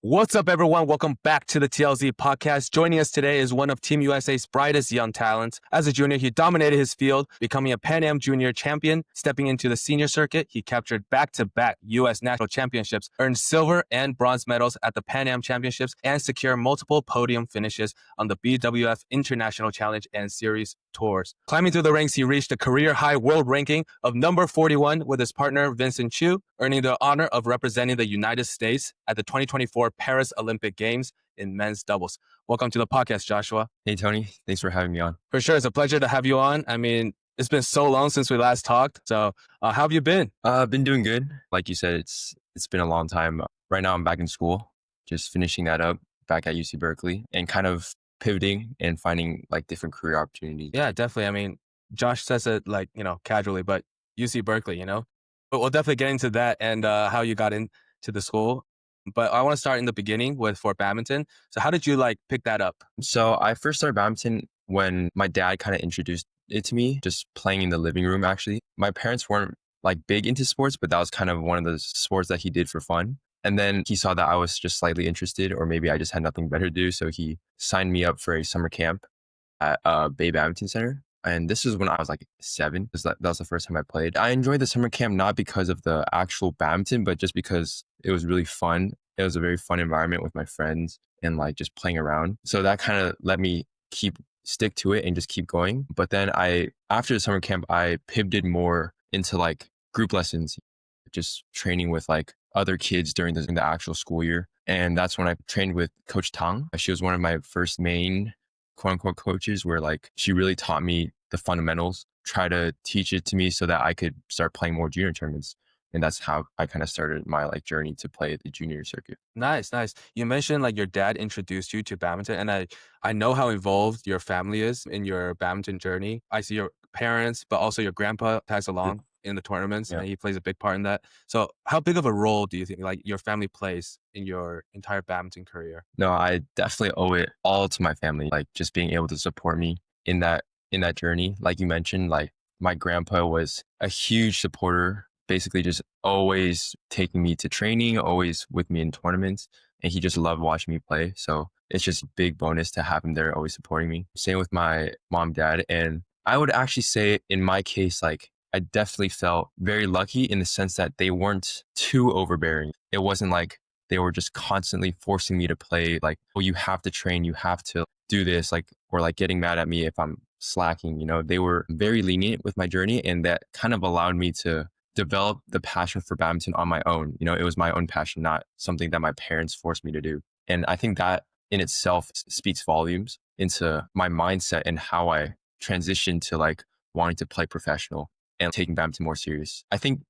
What's up, everyone? Welcome back to the TLZ podcast. Joining us today is one of Team USA's brightest young talents. As a junior, he dominated his field, becoming a Pan Am junior champion. Stepping into the senior circuit, he captured back-to-back U.S. national championships, earned silver and bronze medals at the Pan Am championships, and secured multiple podium finishes on the BWF International Challenge and Series tours. Climbing through the ranks, he reached a career-high world ranking of number 41 with his partner Vincent Chu, earning the honor of representing the United States at the 2024 Paris Olympic Games in men's doubles. Welcome to the podcast, Joshua. Hey, Tony. Thanks for having me on. For sure. It's a pleasure to have you on. I mean, it's been so long since we last talked. So how have you been? I've been doing good. Like you said, it's been a long time. Right now, I'm back in school, just finishing that up back at UC Berkeley and kind of pivoting and finding like different career opportunities. Yeah, definitely. I mean, Josh says it like, casually, but UC Berkeley, But we'll definitely get into that and how you got into the school. But I want to start in the beginning for badminton. So how did you pick that up? So I first started badminton when my dad kind of introduced it to me, just playing in the living room, actually. My parents weren't big into sports, but that was kind of one of the sports that he did for fun. And then he saw that I was just slightly interested, or maybe I just had nothing better to do. So he signed me up for a summer camp at Bay Badminton Center. And this was when I was 7. That was the first time I played. I enjoyed the summer camp not because of the actual badminton, but just because it was really fun. It was a very fun environment with my friends and just playing around. So that kind of let me stick to it and just keep going. But then after the summer camp, I pivoted more into group lessons, just training with other kids during the actual school year. And that's when I trained with Coach Tang. She was one of my first main quote unquote coaches, where she really taught me the fundamentals, try to teach it to me so that I could start playing more junior tournaments. And that's how I kind of started my journey to play at the junior circuit. Nice. You mentioned your dad introduced you to badminton, and I know how involved your family is in your badminton journey. I see your parents, but also your grandpa tags along in the tournaments, and he plays a big part in that. So how big of a role do you think your family plays in your entire badminton career? No, I definitely owe it all to my family, just being able to support me in that journey. Like you mentioned, my grandpa was a huge supporter, basically just always taking me to training, always with me in tournaments. And he just loved watching me play. So it's just a big bonus to have him there, always supporting me. Same with my mom, dad. And I would actually say in my case, I definitely felt very lucky in the sense that they weren't too overbearing. It wasn't they were just constantly forcing me to play, oh, you have to train, you have to do this, or getting mad at me if I'm slacking. They were very lenient with my journey, and that kind of allowed me to develop the passion for badminton on my own. It was my own passion, not something that my parents forced me to do. And I think that in itself speaks volumes into my mindset and how I transitioned to wanting to play professional and taking badminton more serious. I think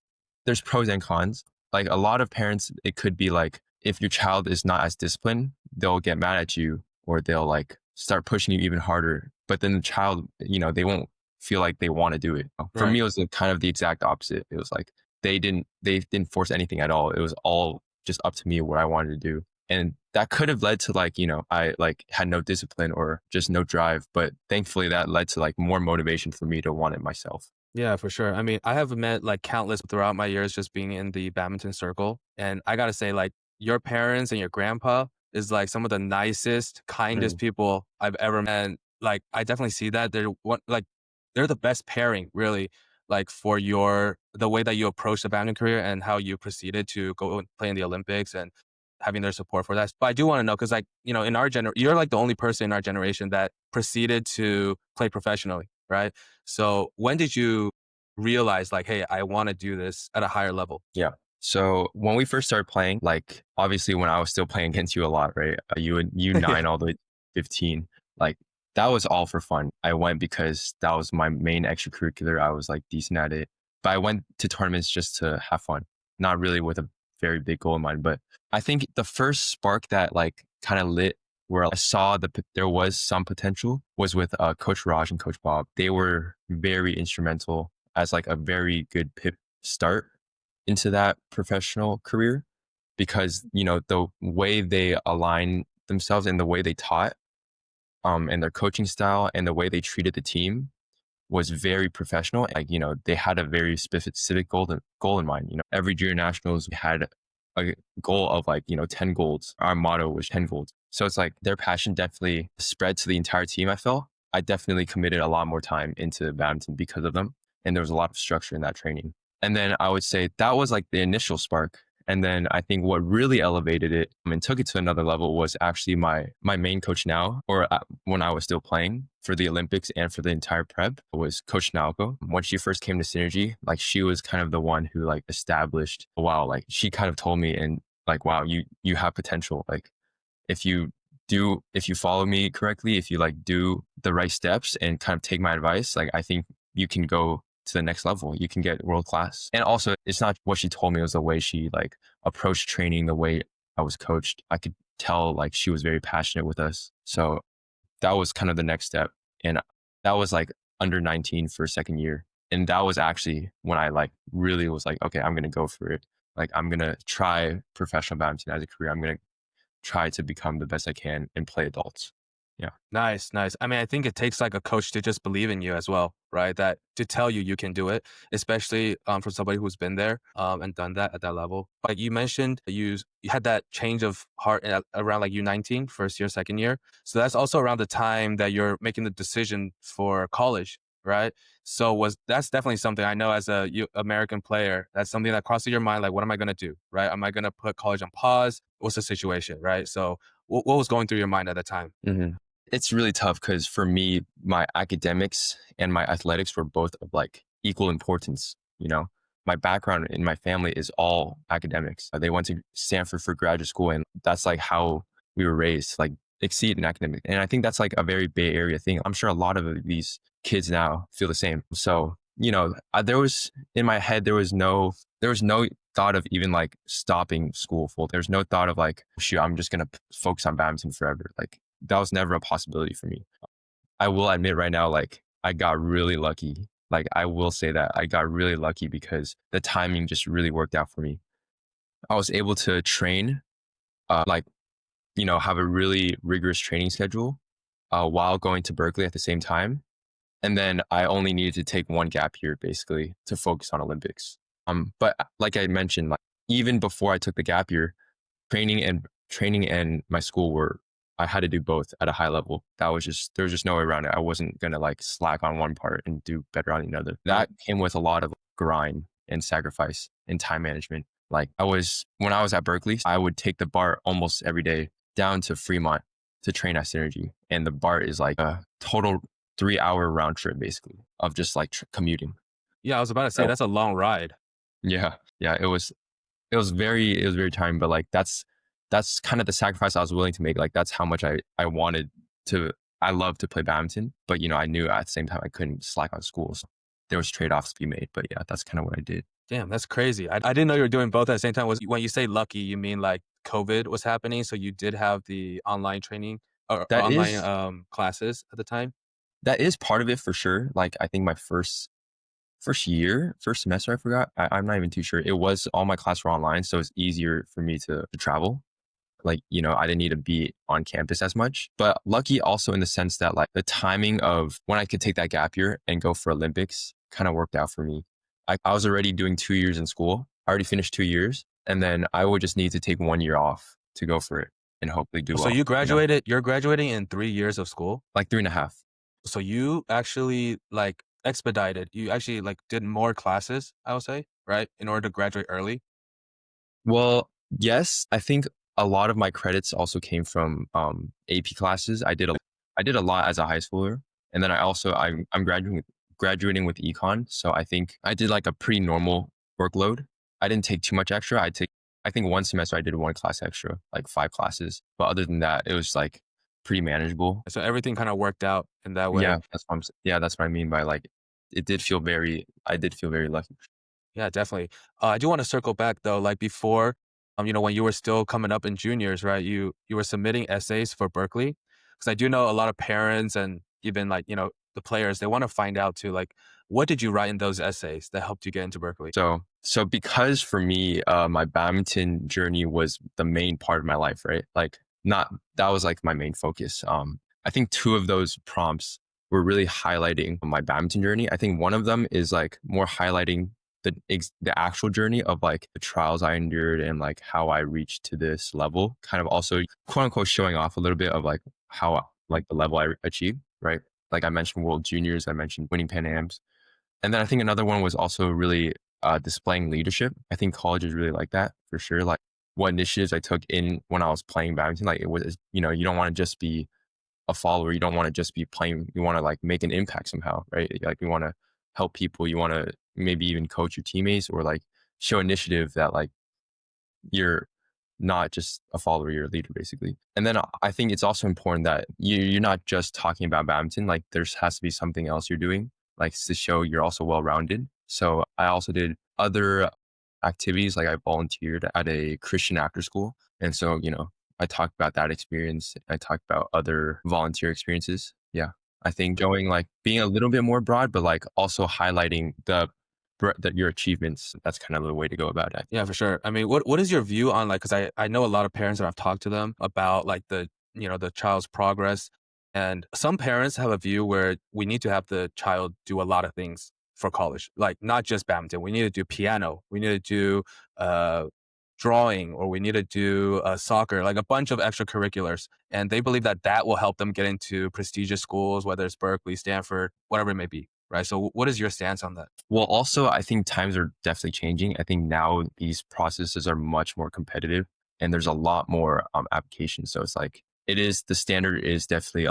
there's pros and cons. A lot of parents, it could be if your child is not as disciplined, they'll get mad at you, or they'll start pushing you even harder. But then the child, they won't feel like they want to do it. Right. For me, it was kind of the exact opposite. It was they didn't force anything at all. It was all just up to me what I wanted to do. And that could have led to I had no discipline or just no drive. But thankfully that led to more motivation for me to want it myself. Yeah, for sure. I mean, I have met countless throughout my years just being in the badminton circle. And I got to say, your parents and your grandpa is some of the nicest, kindest people I've ever met. And I definitely see that. They're the best pairing, really, for the way that you approach the badminton career and how you proceeded to go and play in the Olympics and having their support for that. But I do want to know, because in our generation, you're the only person in our generation that proceeded to play professionally, right? So when did you realize hey, I want to do this at a higher level? Yeah. So when we first started playing, obviously when I was still playing against you a lot, right? U9 all the way to 15, that was all for fun. I went because that was my main extracurricular. I was decent at it. But I went to tournaments just to have fun, not really with a very big goal in mind. But I think the first spark that kind of lit where I saw there was some potential was with Coach Raj and Coach Bob. They were very instrumental as a very good pip start into that professional career, because the way they aligned themselves and the way they taught, and their coaching style and the way they treated the team was very professional. They had a very specific goal in mind. Every junior nationals had a goal of like, 10 golds. Our motto was 10 golds. So it's like their passion definitely spread to the entire team. I felt I definitely committed a lot more time into badminton because of them. And there was a lot of structure in that training. And then I would say that was like the initial spark. And then I think what really elevated it and took it to another level was actually my main coach now, or when I was still playing for the Olympics and for the entire prep, was Coach Naoko. When she first came to Synergy, like she was kind of the one who like established, wow, like she kind of told me and like, wow, you have potential. Like if you follow me correctly, if you like do the right steps and kind of take my advice, like I think you can go to the next level. You can get world class. And also it's not what she told me, it was the way she like approached training, the way I was coached. I could tell like she was very passionate with us. So that was kind of the next step. And that was like under 19 for second year. And that was actually when I like really was like, okay, I'm going to go for it. Like I'm going to try professional badminton as a career. I'm going to try to become the best I can and play adults. Yeah. Nice, nice. I mean, I think it takes like a coach to just believe in you as well, right? That to tell you can do it, especially for somebody who's been there and done that at that level. Like you mentioned, you had that change of heart around like U19, first year, second year. So that's also around the time that you're making the decision for college, right? So that's definitely something I know as a American player. That's something that crosses your mind. Like, what am I going to do, right? Am I going to put college on pause? What's the situation, right? So what was going through your mind at the time? Mm-hmm. It's really tough because for me, my academics and my athletics were both of like equal importance. My background in my family is all academics. They went to Stanford for graduate school, and that's like how we were raised, like exceed in academics. And I think that's like a very Bay Area thing. I'm sure a lot of these kids now feel the same. So, there was in my head, there was no thought of even like stopping school full. There's no thought of like, shoot, I'm just going to focus on badminton forever. Like that was never a possibility for me. I will admit right now, like I got really lucky. Like I will say that I got really lucky because the timing just really worked out for me. I was able to train, have a really rigorous training schedule while going to Berkeley at the same time. And then I only needed to take one gap year basically to focus on Olympics. But like I mentioned, like even before I took the gap year, training and my school I had to do both at a high level. There was just no way around it. I wasn't going to like slack on one part and do better on the other. That came with a lot of grind and sacrifice and time management. Like when I was at Berkeley, I would take the BART almost every day down to Fremont to train at Synergy. And the BART is like a total 3-hour round trip basically of just like commuting. Yeah, I was about to say that's a long ride. Yeah. It was very tiring, but like that's kind of the sacrifice I was willing to make. Like that's how much I love to play badminton, but I knew at the same time I couldn't slack on school. So there was trade-offs to be made, but yeah, that's kind of what I did. Damn, that's crazy. I didn't know you were doing both at the same time. When you say lucky, you mean like COVID was happening, so you did have the online training or online classes at the time? That is part of it for sure. Like I think my first semester, I forgot. I'm not even too sure. It was all my classes were online, so it's easier for me to travel. Like, I didn't need to be on campus as much, but lucky also in the sense that like the timing of when I could take that gap year and go for Olympics kind of worked out for me. I was already doing 2 years in school. I already finished 2 years, and then I would just need to take 1 year off to go for it and hopefully do well. So you graduated, you're graduating in 3 years of school? Like 3.5. So you actually like expedited, you actually like did more classes, I would say, right? In order to graduate early? Well, yes, I think a lot of my credits also came from AP classes. I did a lot as a high schooler, and then I'm graduating with econ. So I think I did like a pretty normal workload. I didn't take too much extra. I think one semester I did 1 class extra, like 5 classes. But other than that, it was like pretty manageable. So everything kind of worked out in that way. Yeah, that's what I mean by like I did feel very lucky. Yeah, definitely. I do want to circle back though, like before, when you were still coming up in juniors, right? You were submitting essays for Berkeley, because I do know a lot of parents and even like the players, they want to find out too, like what did you write in those essays that helped you get into Berkeley? So because for me, my badminton journey was the main part of my life, right? Like that was like my main focus. I think 2 of those prompts were really highlighting my badminton journey. I think one of them is like more highlighting the actual journey of like the trials I endured and like how I reached to this level, kind of also quote unquote showing off a little bit of like how like the level I achieved, right? Like I mentioned World Juniors, I mentioned winning Pan Ams. And then I think another one was also really displaying leadership. I think colleges really like that for sure. Like what initiatives I took in when I was playing badminton, like it was, you know, you don't want to just be a follower. You don't want to just be playing. You want to like make an impact somehow, right? Like you want to help people. You want to maybe even coach your teammates or like show initiative that like you're not just a follower, you're a leader basically. And then I think it's also important that you're not just talking about badminton. Like there has to be something else you're doing, like to show you're also well-rounded. So I also did other activities, like I volunteered at a Christian after school. And so, you know, I talked about that experience. I talked about other volunteer experiences. Yeah. I think going like being a little bit more broad, but like also highlighting that your achievements, that's kind of the way to go about it. Yeah, for sure. I mean, what is your view on like, because I know a lot of parents that I've talked to them about like the, you know, the child's progress. And some parents have a view where we need to have the child do a lot of things for college, like not just badminton. We need to do piano. We need to do drawing, or we need to do soccer, like a bunch of extracurriculars. And they believe that that will help them get into prestigious schools, whether it's Berkeley, Stanford, whatever it may be. Right. So what is your stance on that? Well, also, I think times are definitely changing. I think now these processes are much more competitive and there's a lot more applications. So it's like the standard is a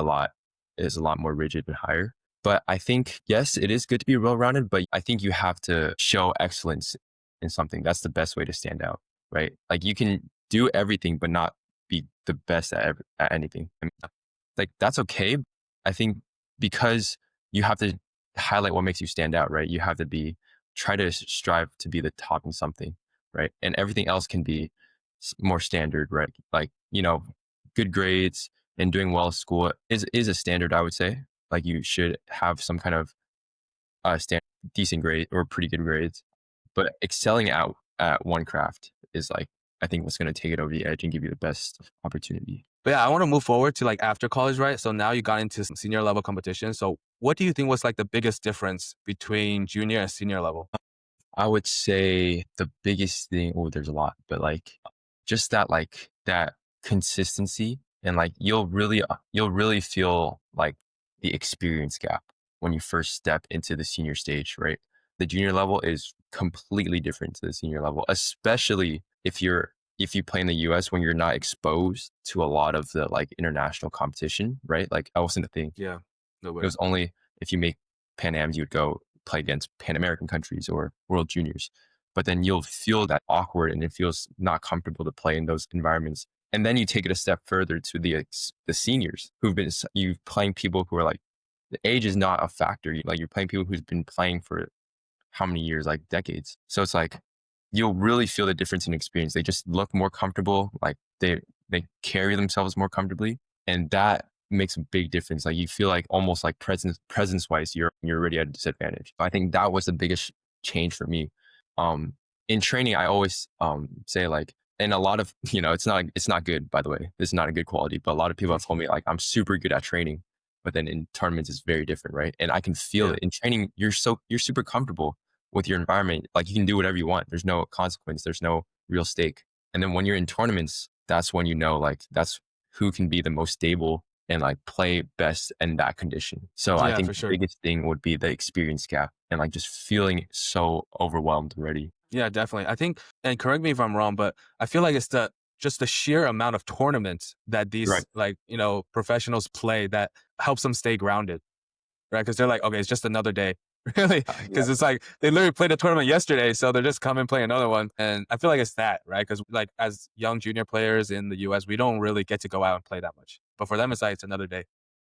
lot more rigid and higher. But I think, yes, it is good to be well-rounded, but I think you have to show excellence in something. That's the best way to stand out, right? Like you can do everything, but not be the best at anything. I mean, like that's okay. I think because you have to highlight what makes you stand out, right? You have to try to strive to be the top in something, right? And everything else can be more standard, right? Like, you know, good grades and doing well at school is a standard, I would say. Like you should have some kind of decent grade or pretty good grades, but excelling out at one craft is like, I think what's going to take it over the edge and give you the best opportunity. But yeah, I want to move forward to like after college, right? So now you got into some senior level competition. So what do you think was like the biggest difference between junior and senior level? I would say the biggest thing, oh, there's a lot, but like just that consistency and like you'll really feel like the experience gap when you first step into the senior stage, right? The junior level is completely different to the senior level, especially if you play in the US when you're not exposed to a lot of the like international competition, right? Like I wasn't a thing. Yeah, no It way. was only if you make Pan Ams, you would go play against Pan American countries or World Juniors. But then you'll feel that awkward and it feels not comfortable to play in those environments. And then you take it a step further to the seniors you playing people who are like, the age is not a factor. Like you're playing people who's been playing for how many years, like decades. So it's like, you'll really feel the difference in experience. They just look more comfortable. Like they carry themselves more comfortably. And that makes a big difference. Like you feel like almost like presence wise, you're already at a disadvantage. I think that was the biggest change for me. In training, I always say like, and a lot of, you know, it's not good, by the way. This is not a good quality, but a lot of people have told me like I'm super good at training, but then in tournaments it's very different, right? And I can feel it. In training, you're super comfortable with your environment. Like you can do whatever you want. There's no consequence. There's no real stake. And then when you're in tournaments, that's when you know like that's who can be the most stable and like play best in that condition. So I Yeah, think for the sure. biggest thing would be the experience gap and like just feeling so overwhelmed already. Yeah, definitely. I think, and correct me if I'm wrong, but I feel like it's just the sheer amount of tournaments that Right. these like, you know, professionals play that helps them stay grounded, right? Because they're like, okay, it's just another day. Really? Yeah. Because it's like they literally played a tournament yesterday, so they're just come and play another one. And I feel like it's that, right? Because like as young junior players in the US, we don't really get to go out and play that much. But for them, it's like it's another day,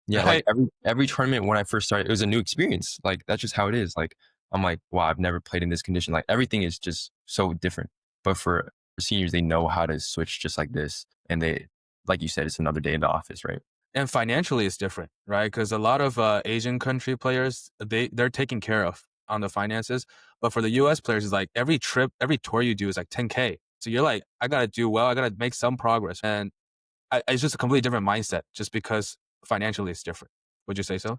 Yeah, like right? every tournament when I first started, it was a new experience. Like that's just how it is. Like I'm like, wow, I've never played in this condition. Like everything is just so different. But for seniors, they know how to switch just like this. And they, like you said, it's another day in the office, right? And financially, it's different, right? Because a lot of Asian country players, they're taken care of on the finances. But for the US players, it's like every trip, every tour you do is like 10K. So you're like, I gotta do well, I gotta make some progress, and it's just a completely different mindset, just because financially it's different. Would you say so?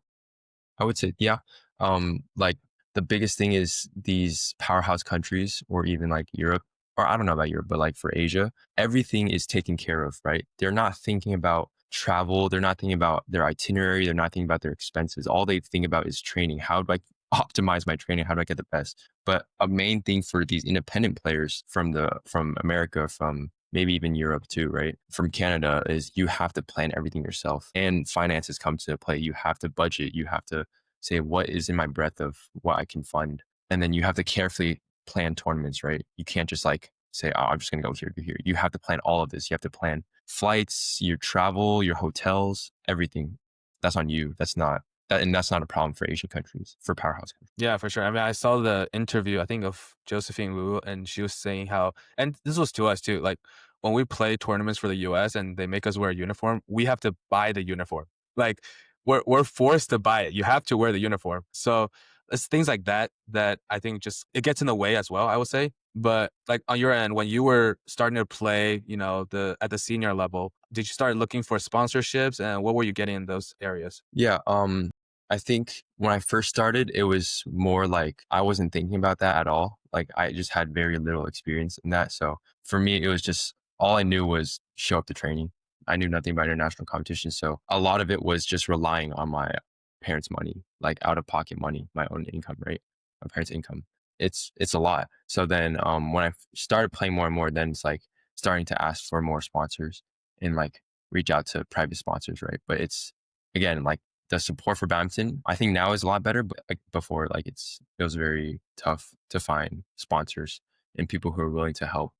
I would say, yeah. Like the biggest thing is these powerhouse countries or even like Europe, or I don't know about Europe, but like for Asia, everything is taken care of, right? They're not thinking about travel. They're not thinking about their itinerary. They're not thinking about their expenses. All they think about is training. How do I optimize my training? How do I get the best? But a main thing for these independent players from America, from maybe even Europe too, right? From Canada is you have to plan everything yourself, and finances come to play. You have to budget. You have to say what is in my breadth of what I can fund. And then you have to carefully plan tournaments, right? You can't just like say, oh, I'm just going to go here to here. You have to plan all of this. You have to plan flights, your travel, your hotels, everything. That's on you. And that's not a problem for Asian countries, for powerhouse countries. Yeah, for sure. I mean, I saw the interview, I think, of Josephine Wu, and she was saying how, and this was to us too, like when we play tournaments for the US and they make us wear a uniform, we have to buy the uniform. Like we're forced to buy it. You have to wear the uniform. So it's things like that that I think just it gets in the way as well, I would say. But like on your end, when you were starting to play, at the senior level, did you start looking for sponsorships, and what were you getting in those areas? Yeah. I think when I first started, it was more like I wasn't thinking about that at all. Like I just had very little experience in that. So for me, it was just all I knew was show up to training. I knew nothing about international competition. So a lot of it was just relying on my parents' money, like out of pocket money, my own income, right? My parents' income. It's a lot. So then when I started playing more and more, then it's like starting to ask for more sponsors and like reach out to private sponsors, right? But it's again like the support for badminton, I think now is a lot better, but like before, like it was very tough to find sponsors and people who are willing to help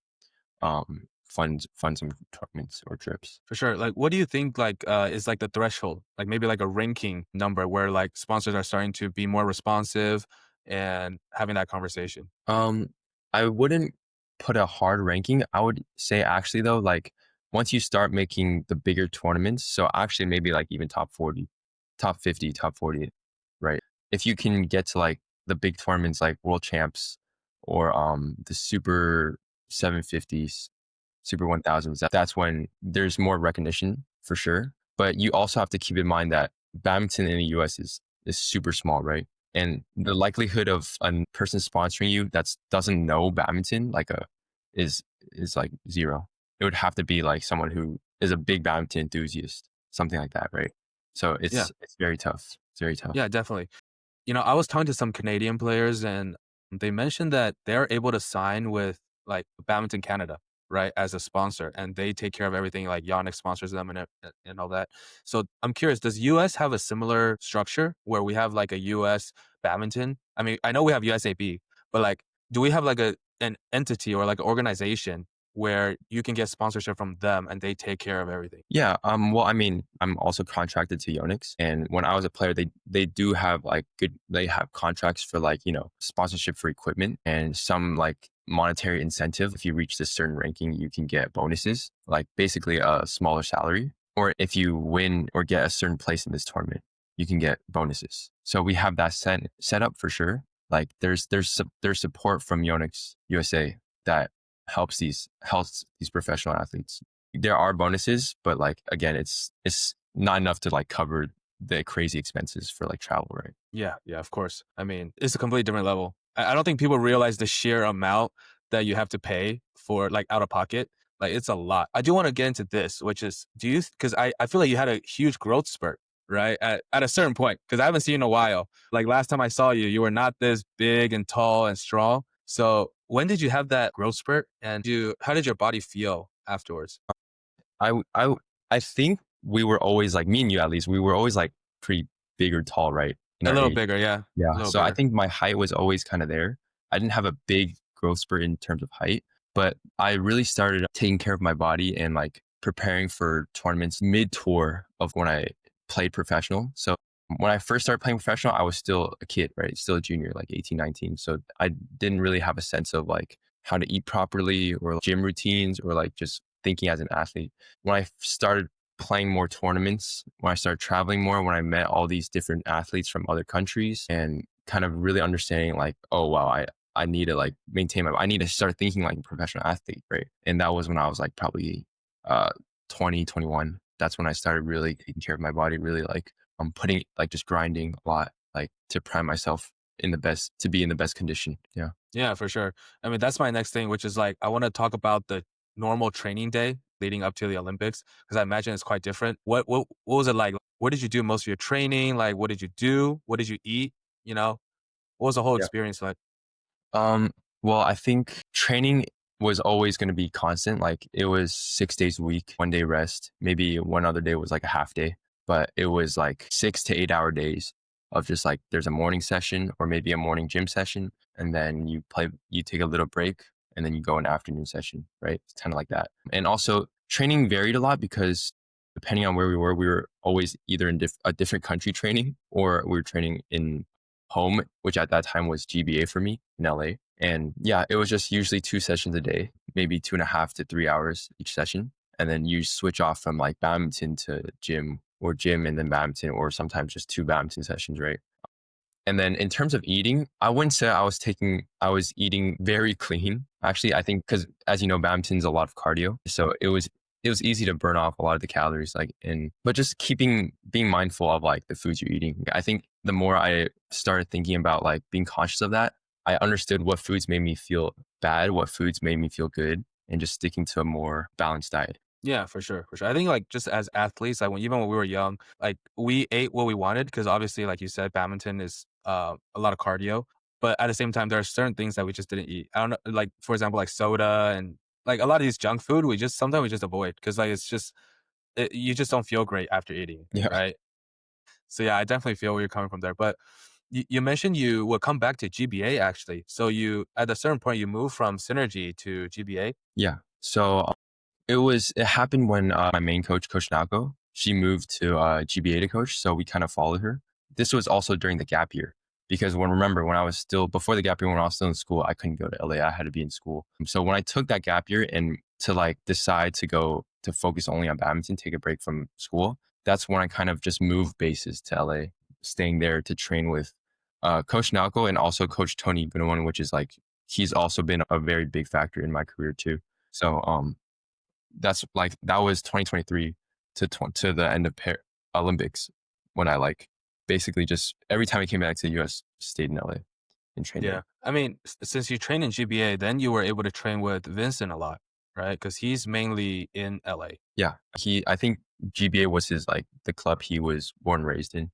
fund some tournaments or trips. For sure. Like, what do you think, like, is like the threshold, like maybe like a ranking number where like sponsors are starting to be more responsive and having that conversation? Um, I wouldn't put a hard ranking. I would say actually though, like once you start making the bigger tournaments, so actually maybe like even top 40, top 50, top 40, right? If you can get to like the big tournaments like world champs or the super 750s, super 1000s, that's when there's more recognition for sure. But you also have to keep in mind that badminton in the US is super small, right? And the likelihood of a person sponsoring you that doesn't know badminton is like zero. It would have to be like someone who is a big badminton enthusiast, something like that, right? So Yeah. it's very tough. It's very tough. Yeah, definitely. I was talking to some Canadian players, and they mentioned that they're able to sign with like Badminton Canada, right, as a sponsor, and they take care of everything. Like Yannick sponsors them and all that. So I'm curious, does US have a similar structure where we have like a US badminton? I mean, I know we have USAB, but like, do we have like an entity or like an organization where you can get sponsorship from them and they take care of everything? Yeah. Well, I mean, I'm also contracted to Yonex, and when I was a player, they do have like they have contracts for like sponsorship for equipment and some like monetary incentive. If you reach this certain ranking, you can get bonuses, like basically a smaller salary. Or if you win or get a certain place in this tournament, you can get bonuses. So we have that set up for sure. Like there's support from Yonex USA that helps these professional athletes. There are bonuses, but like again, it's not enough to like cover the crazy expenses for like travel, right? Yeah, yeah, of course. I mean, it's a completely different level. I don't think people realize the sheer amount that you have to pay for like out of pocket. Like it's a lot. I do want to get into this, which is because I feel like you had a huge growth spurt, right? At a certain point, because I haven't seen you in a while. Like last time I saw you, you were not this big and tall and strong. So when did you have that growth spurt, and how did your body feel afterwards? I w- I w- I think we were always like me and you at least we were always like pretty big or tall, right? In A our little age. bigger, yeah. A Yeah. little So I bigger. think my height was always kind of there. I didn't have a big growth spurt in terms of height, but I really started taking care of my body and like preparing for tournaments mid tour of when I played professional. So when I first started playing professional, I was still a kid, right? Still a junior, like 18, 19. So I didn't really have a sense of like how to eat properly or gym routines or like just thinking as an athlete. When I started playing more tournaments, when I started traveling more, when I met all these different athletes from other countries and kind of really understanding like, oh wow, I need to like I need to start thinking like a professional athlete, right? And that was when I was like probably uh 20, 21. That's when I started really taking care of my body, really like putting like just grinding a lot, like to prime myself to be in the best condition. Yeah. Yeah, for sure. I mean, that's my next thing, which is like I want to talk about the normal training day leading up to the Olympics because I imagine it's quite different. What was it like? What did you do most of your training? Like, what did you do? What did you eat? You know, what was the whole Yeah. experience like? Um, well, I think training was always going to be constant. Like it was 6 days a week, 1 day rest. Maybe one other day was like a half day, but it was like 6 to 8 hour days of just like there's a morning session or maybe a morning gym session, and then you take a little break, and then you go an afternoon session, right? It's kind of like that. And also training varied a lot because depending on where we were always either in a different country training or we were training in home, which at that time was GBA for me in LA. And yeah, it was just usually 2 sessions a day, maybe 2.5 to 3 hours each session. And then you switch off from like badminton to gym or gym and then badminton, or sometimes just 2 badminton sessions, right? And then in terms of eating, I wouldn't say I was eating very clean. Actually, I think because as you know, badminton's a lot of cardio. So it was easy to burn off a lot of the calories, but just being mindful of like the foods you're eating. I think the more I started thinking about like being conscious of that, I understood what foods made me feel bad, what foods made me feel good, and just sticking to a more balanced diet. Yeah, for sure, for sure. I think like just as athletes, like even when we were young, like we ate what we wanted because obviously, like you said, badminton is a lot of cardio. But at the same time, there are certain things that we just didn't eat. I don't know, like for example, like soda and like a lot of these junk food, we just sometimes we just avoid because like it's just you just don't feel great after eating, Yeah. right? So yeah, I definitely feel where you're coming from there. But you mentioned you would come back to GBA actually. So you at a certain point you moved from Synergy to GBA. Yeah. So it happened when my main coach, Coach Naoko, she moved to GBA to coach. So we kind of followed her. This was also during the gap year because when I was still, before the gap year, when I was still in school, I couldn't go to LA. I had to be in school. So when I took that gap year and to like decide to go to focus only on badminton, take a break from school, that's when I kind of just moved bases to LA, staying there to train with Coach Naoko and also Coach Tony Bunawan, which is like, he's also been a very big factor in my career too. So, that was 2023 to the end of Olympics when I like basically just every time I came back to the US, stayed in LA and trained Yeah. there. I mean, since you train in GBA, then you were able to train with Vincent a lot, right? Because he's mainly in LA. Yeah. I think GBA was his like the club he was born and raised in.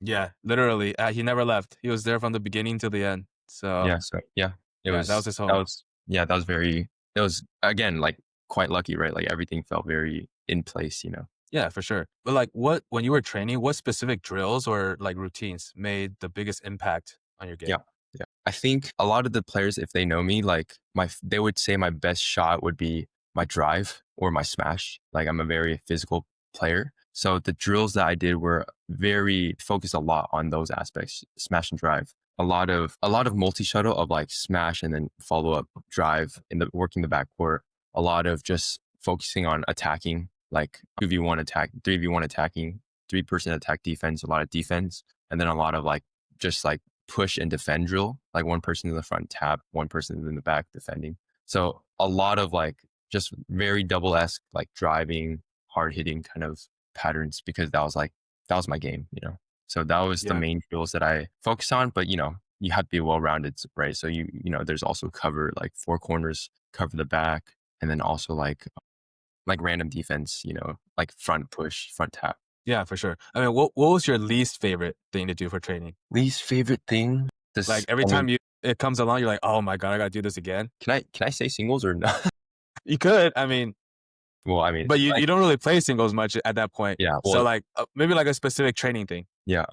Yeah, literally. He never left. He was there from the beginning to the end. So Yeah. So yeah, yeah, that was his that home. was, yeah, it was again, like quite lucky, right? Like everything felt very in place, you know? Yeah, for sure. But like when you were training, what specific drills or like routines made the biggest impact on your Yeah. game? Yeah. I think a lot of the players, if they know me, like they would say my best shot would be my drive or my smash. Like I'm a very physical player. So the drills that I did were very focused a lot on those aspects, smash and drive. A lot of multi shuttle of like smash and then follow up drive in the working the backcourt. A lot of just focusing on attacking, like 2v1 attack, 3v1 attacking, 3-person attack defense, a lot of defense, and then a lot of like just like push and defend drill, like one person in the front tap, one person in the back defending. So a lot of like just very double-esque, like driving, hard hitting kind of patterns because that was my game, you know. So that was the Yeah. main drills that I focused on. But you know, you have to be well-rounded, right? So you know, there's also cover like four corners, cover the back, and then also like random defense, you know, like front push, front tap. Yeah, for sure. I mean, what was your least favorite thing to do for training? Least favorite thing? Like This, every I mean, time it comes along, you're like, oh my God, I gotta do this again. can I say singles or no? You could, I mean, Well, I mean, but you like, don't really play singles much at that point. yeah, So well, like maybe like a specific training thing. yeah.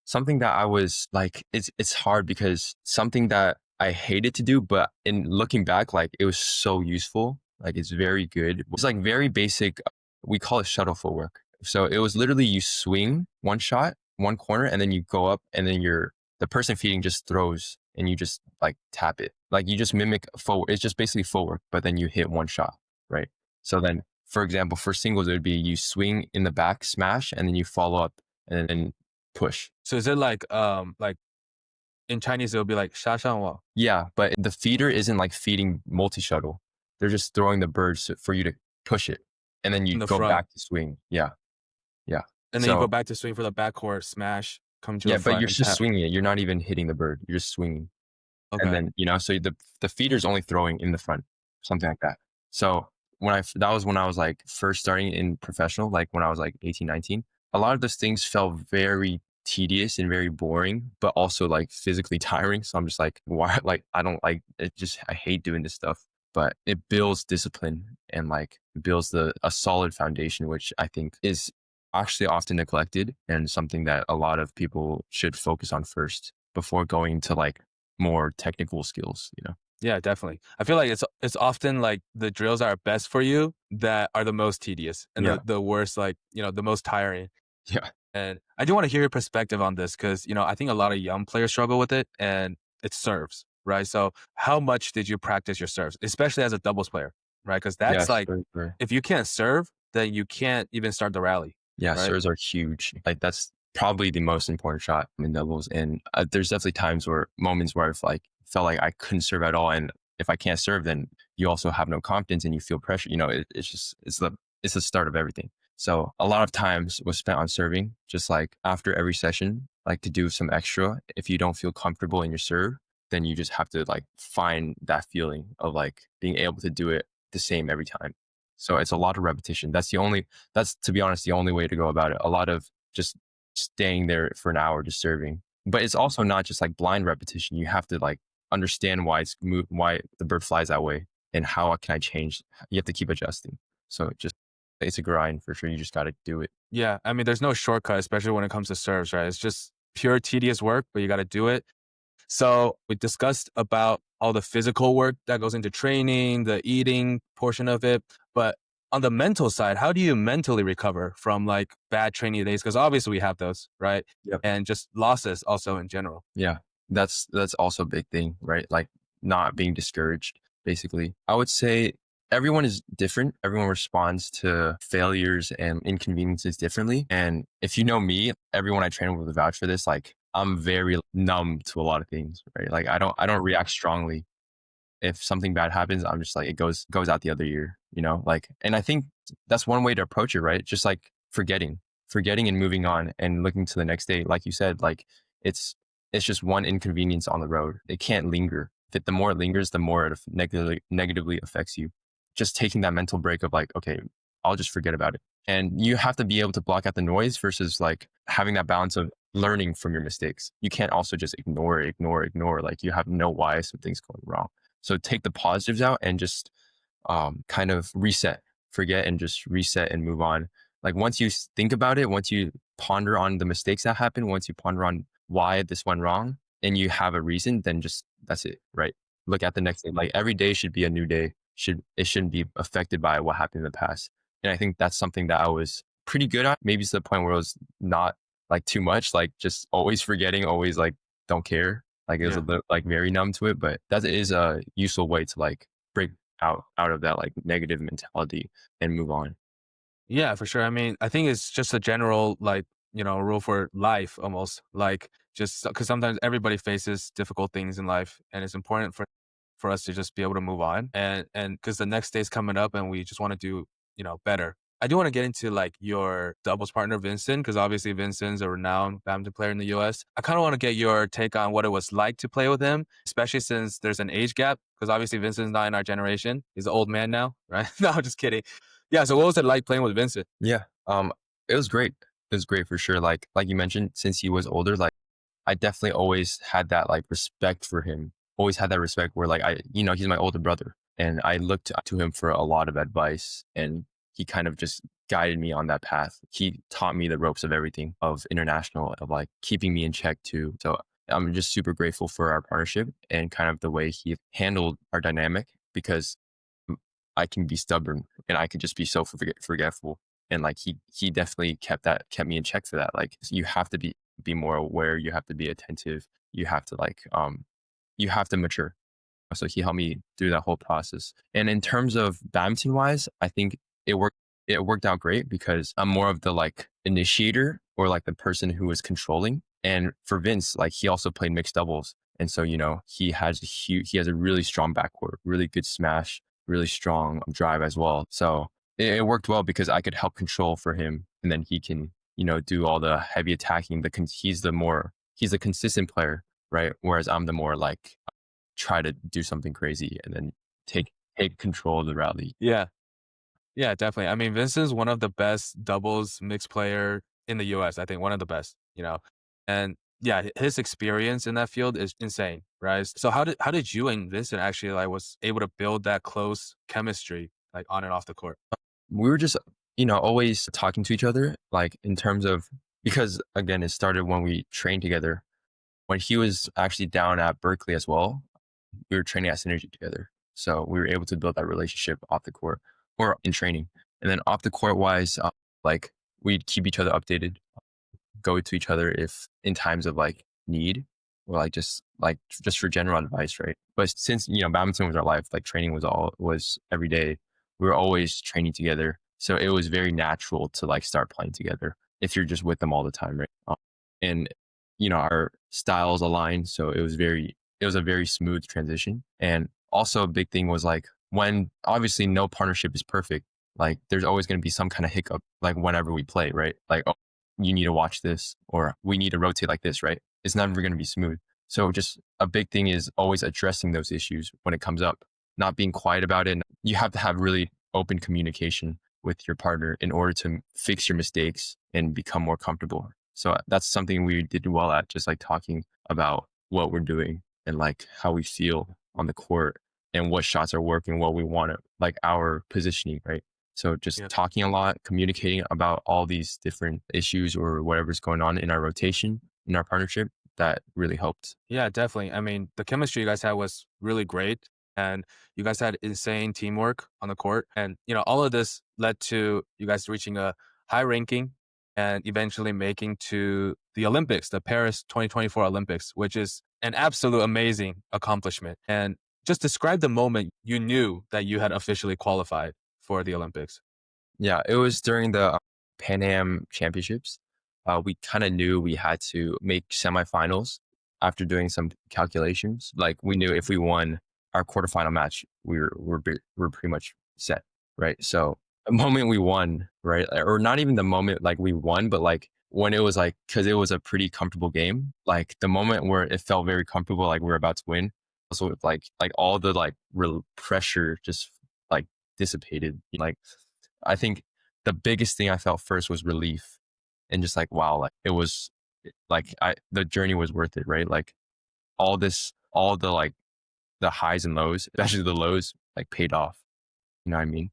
Something that I was like, it's hard because something that I hated to do, but in looking back, like it was so useful. Like it's very good. It's like very basic. We call it shuttle footwork. So it was literally you swing one shot, one corner, and then you go up, and then the person feeding just throws, and you just like tap it. Like you just mimic forward. It's just basically footwork, but then you hit one shot, right? So then, for example, for singles, it would be you swing in the back, smash, and then you follow up and then push. So is it like in Chinese it'll be like 沙上网 Yeah, but the feeder isn't like feeding multi-shuttle. They're just throwing the birds for you to push it, and then you in the go front, back to swing. Yeah, yeah. and then you go So back to swing for the backcourt smash come to Yeah, the but front you're and just tap. swinging it. You're not even hitting the bird. You're just swinging. And Okay. then, so the feeder's only throwing in the front, something like that. So that was when I was like first starting in professional, like when I was like 18, 19, a lot of those things felt very tedious and very boring, but also like physically tiring. So I'm just like, why? Like, I don't like it. Just, I hate doing this stuff, but it builds discipline and like builds a solid foundation, which I think is actually often neglected and something that a lot of people should focus on first before going to like more technical skills, Yeah, definitely. I feel like it's often like the drills that are best for you that are the most tedious and Yeah. the worst, like, the most tiring. Yeah. And I do want to hear your perspective on this because, I think a lot of young players struggle with it and it serves, right? So how much did you practice your serves, especially as a doubles player, right? Because that's Yes, like, for sure. if you can't serve, then you can't even start the rally, Yeah, right? serves are huge. Like that's probably the most important shot in doubles. And there's definitely moments where I've like felt like I couldn't serve at all. And if I can't serve, then you also have no confidence and you feel pressure. It's the start of everything. So a lot of times was spent on serving, just like after every session, like to do some extra. If you don't feel comfortable in your serve, then you just have to like find that feeling of like being able to do it the same every time. So it's a lot of repetition. That's, to be honest, the only way to go about it. A lot of just staying there for an hour, just serving. But it's also not just like blind repetition. You have to like understand why the bird flies that way and how can I change. You have to keep adjusting. So it's a grind for sure. You just got to do it. Yeah. I mean, there's no shortcut, especially when it comes to serves, right? It's just pure tedious work, but you got to do it. So we discussed about all the physical work that goes into training, the eating portion of it. But on the mental side, how do you mentally recover from like bad training days? Because obviously we have those, right? Yep. And just losses also in general. Yeah. That's also a big thing, right? Like not being discouraged, basically. I would say everyone is different. Everyone responds to failures and inconveniences differently. And if you know me, everyone I train with will vouch for this. Like I'm very numb to a lot of things, right? Like I don't react strongly. If something bad happens, I'm just like, it goes out the other year, like, and I think that's one way to approach it, right? Just like forgetting and moving on and looking to the next day. Like you said, like it's, it's just one inconvenience on the road. It can't linger. The more it lingers, the more it negatively affects you. Just taking that mental break of like, okay, I'll just forget about it. And you have to be able to block out the noise versus like having that balance of learning from your mistakes. You can't also just ignore. Like you have no why something's going wrong. So take the positives out and just kind of forget and just reset and move on. Like once you think about it, once you ponder on the mistakes that happen, once you ponder on why this went wrong and you have a reason, then just that's it, right? Look at the next day. Like every day should be a new day. It shouldn't be affected by what happened in the past. And I think that's something that I was pretty good at, maybe to the point where it was not like too much, like just always forgetting, always like don't care. Like it was a Yeah. little like very numb to it, but that is a useful way to like break out of that like negative mentality and move on. Yeah, for sure. I mean, I think it's just a general, like, rule for life almost. Like, just because sometimes everybody faces difficult things in life and it's important for us to just be able to move on. And because the next day's coming up and we just want to do, better. I do want to get into like your doubles partner, Vincent, because obviously Vincent's a renowned badminton player in the US. I kind of want to get your take on what it was like to play with him, especially since there's an age gap, because obviously Vincent's not in our generation. He's an old man now, right? No, I'm just kidding. Yeah. So what was it like playing with Vincent? Yeah. It was great. It was great for sure. Like you mentioned, since he was older, like I definitely always had that like respect for him. Always had that respect where like he's my older brother and I looked up to him for a lot of advice and he kind of just guided me on that path. He taught me the ropes of everything of international, of like keeping me in check too. So I'm just super grateful for our partnership and kind of the way he handled our dynamic because I can be stubborn and I could just be so forgetful. And like he definitely kept me in check for that. Like you have to be more aware. You have to be attentive. You have to you have to mature. So he helped me through that whole process. And in terms of badminton wise, I think it worked. It worked out great because I'm more of the like initiator or like the person who is controlling. And for Vince, like he also played mixed doubles. And so, he has a really strong backcourt, really good smash, really strong drive as well. So it worked well because I could help control for him and then he can do all the heavy attacking. He's the consistent player, right? Whereas I'm the more like try to do something crazy and then take control of the rally. Yeah. Yeah, definitely. I mean, Vincent's one of the best doubles mixed player in the US, I think one of the best. And yeah, his experience in that field is insane, right? So how did you and Vincent actually like was able to build that close chemistry like on and off the court? We were just, always talking to each other, like in terms of, because again, it started when we trained together. When he was actually down at Berkeley as well, we were training at Synergy together. So we were able to build that relationship off the court or in training. And then off the court wise, like we'd keep each other updated, go to each other if in times of like need or just for general advice, right? But since badminton was our life, like training was every day. We were always training together, so it was very natural to like start playing together if you're just with them all the time, right? And our styles aligned, so it was a very smooth transition. And also a big thing was like when obviously no partnership is perfect, like there's always going to be some kind of hiccup like whenever we play, right? Like, oh, you need to watch this or we need to rotate like this, right? It's never going to be smooth. So just a big thing is always addressing those issues when it comes up, not being quiet about it. You have to have really open communication with your partner in order to fix your mistakes and become more comfortable. So that's something we did well at, just like talking about what we're doing and like how we feel on the court and what shots are working, what we want to, like our positioning, right? So just Yeah. talking a lot, communicating about all these different issues or whatever's going on in our rotation, in our partnership, that really helped. Yeah, definitely. I mean, the chemistry you guys had was really great and you guys had insane teamwork on the court. And, all of this led to you guys reaching a high ranking and eventually making to the Olympics, the Paris 2024 Olympics, which is an absolute amazing accomplishment. And just describe the moment you knew that you had officially qualified for the Olympics. Yeah, it was during the Pan Am Championships. We kind of knew we had to make semifinals after doing some calculations. Like we knew if we won our quarterfinal match, we're pretty much set, right? So the moment we won, right, or not even the moment like we won, but like when it was like because it was a pretty comfortable game. Like the moment where it felt very comfortable, like we were about to win. Also, like all the like real pressure just like dissipated. Like I think the biggest thing I felt first was relief and just like, wow, like it was like the journey was worth it, right? Like all the like the highs and lows, especially the lows, like paid off. You know what I mean?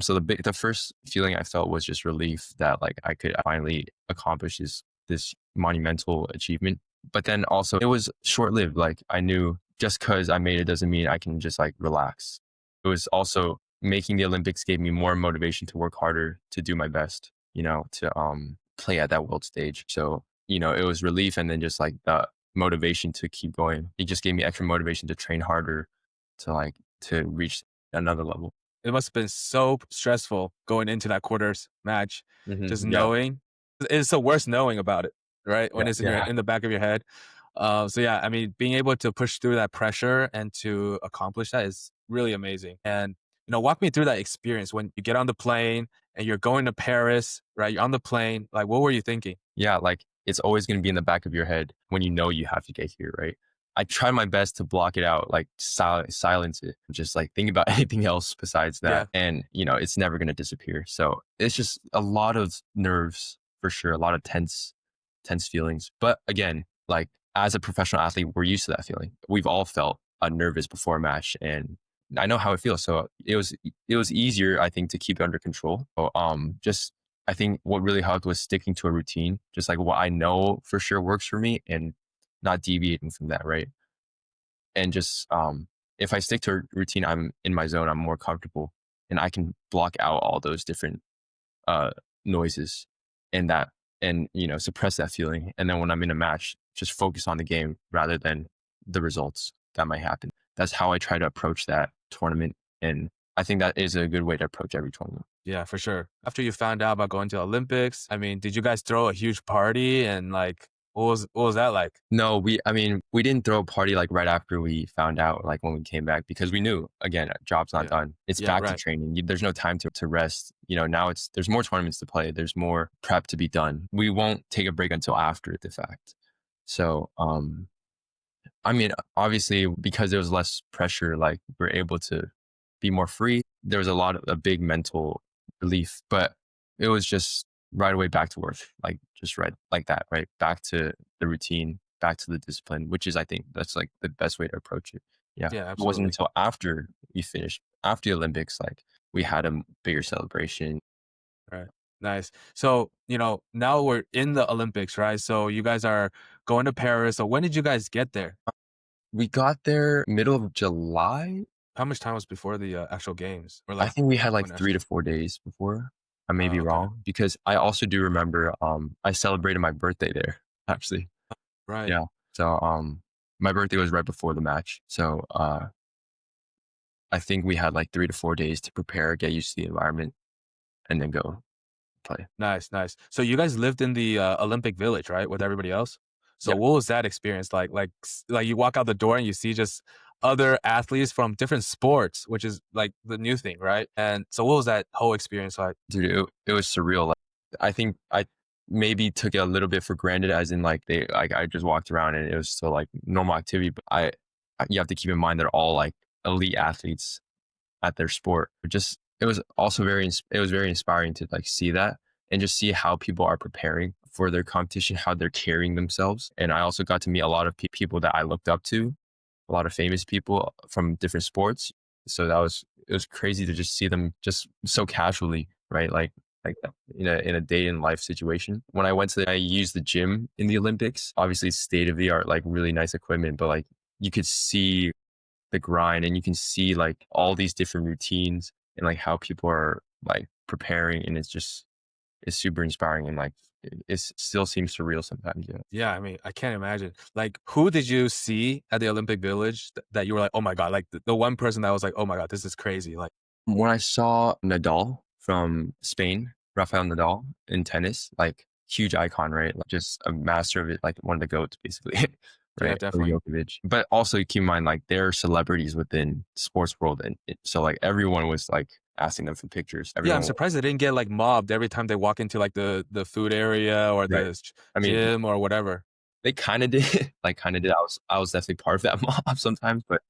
So the first feeling I felt was just relief that like I could finally accomplish this monumental achievement. But then also it was short lived. Like I knew just because I made it doesn't mean I can just like relax. It was also making the Olympics gave me more motivation to work harder, to do my best, to play at that world stage. So, it was relief and then just like the motivation to keep going. It just gave me extra motivation to train harder to reach another level. It must have been so stressful going into that quarters match, just Yeah. knowing it's the worst knowing about it, right? When Yeah. it's Yeah. in the back of your head. So yeah, I mean, being able to push through that pressure and to accomplish that is really amazing. And walk me through that experience when you get on the plane and you're going to Paris, right? You're on the plane. Like, what were you thinking? Yeah, like it's always going to be in the back of your head when you have to get here, right? I try my best to block it out, like silence it, just like think about anything else besides Yeah, that. And, it's never going to disappear. So it's just a lot of nerves for sure, a lot of tense feelings. But again, like as a professional athlete, we're used to that feeling. We've all felt nervous before a match and I know how it feels. So it was easier, I think, to keep it under control. So, just I think what really helped was sticking to a routine, just like what I know for sure works for me and not deviating from that, right? And just if I stick to a routine, I'm in my zone, I'm more comfortable and I can block out all those different uh noises and suppress that feeling. And then when I'm in a match, just focus on the game rather than the results that might happen. That's how I try to approach that tournament. And I think that is a good way to approach every tournament. yeah, for sure. After you found out about going to the Olympics, I mean, did you guys throw a huge party and like What was that like? No, I mean, we didn't throw a party like right after we found out, like when we came back, because we knew, again, job's not Yeah. done. It's Yeah, back to right. training. There's no time to rest. Now there's more tournaments to play. There's more prep to be done. We won't take a break until after the fact. So, I mean, obviously, because there was less pressure, like we're able to be more free. There was a big mental relief, but it was just right away back to work, like just right like that, right? Back to the routine, back to the discipline, which is, I think that's like the best way to approach it. Yeah. Yeah, It wasn't absolutely. until after we finished, after the Olympics, like we had a bigger celebration. Right. Nice. So, now we're in the Olympics, right? So you guys are going to Paris. So when did you guys get there? We got there middle of July. How much time was before the actual games? Or I like think we had like when 3 actually? to 4 days before. I may be Okay. wrong, because I also do remember, I celebrated my birthday there, actually. Right. Yeah. So, my birthday was right before the match. So, I think we had like 3 to 4 days to prepare, get used to the environment, and then go play. Nice, nice. So you guys lived in the Olympic Village, right, with everybody else? So Yep. what was that experience like? Like you walk out the door and you see just other athletes from different sports, which is like the new thing, right? And so what was that whole experience like? Dude, it was surreal. Like, I think I maybe took it a little bit for granted, as in like I just walked around and it was still like normal activity, but you have to keep in mind they're all like elite athletes at their sport. It was also it was very inspiring to like see that and just see how people are preparing for their competition, how they're carrying themselves. And I also got to meet a lot of people that I looked up to, a lot of famous people from different sports. So it was crazy to just see them just so casually, right? Like in a day in life situation. When I used the gym in the Olympics. Obviously, state of the art, like really nice equipment, but like you could see the grind, and you can see like all these different routines and like how people are like preparing, and it's super inspiring, and like it still seems surreal sometimes. Yeah. Yeah, I mean, I can't imagine. Like, who did you see at the Olympic Village that you were like, oh my God, like the one person that was like, oh my God, this is crazy. Like, When I saw Nadal from Spain, Rafael Nadal in tennis, like huge icon, right? Like just a master of it, like one of the goats, basically, yeah, right? Or definitely. Djokovic. But also keep in mind, like they're celebrities within sports world, and so like everyone was like asking them for pictures. Yeah, I'm Everyone, surprised they didn't get like mobbed every time they walk into like the food area or right? the I mean, gym or whatever. they kind of did, like kind of did. I was definitely part of that mob sometimes, but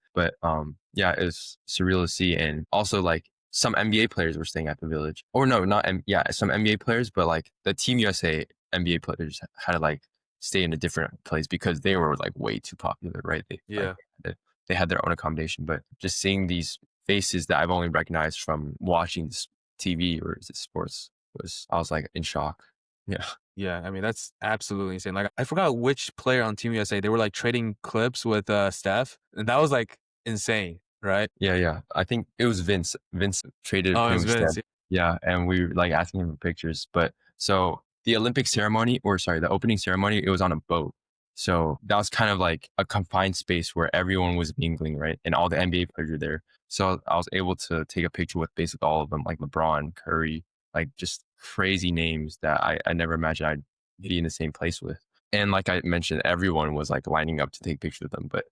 yeah, it's surreal to see. And also like some NBA players were staying at the village, or no, not yeah, some NBA players, but like the Team USA NBA players had to like stay in a different place because they were like way too popular, right? Yeah. They had their own accommodation, but just seeing these faces that I've only recognized from watching TV or sports I was like in shock. Yeah. Yeah, I mean, that's absolutely insane. Like, I forgot which player on Team USA, they were like trading clips with Steph, and that was like insane, right? Yeah, yeah. I think it was Vince. Vince traded Oh, it him was with Steph. Vince. Yeah, and we were like asking him for pictures. But so the Olympic ceremony, or sorry, the opening ceremony, it was on a boat. So that was kind of like a confined space where everyone was mingling, right? And all the NBA players were there. So I was able to take a picture with basically all of them, like LeBron, Curry, like just crazy names that I never imagined I'd be in the same place with. And like I mentioned, everyone was like lining up to take pictures with them. But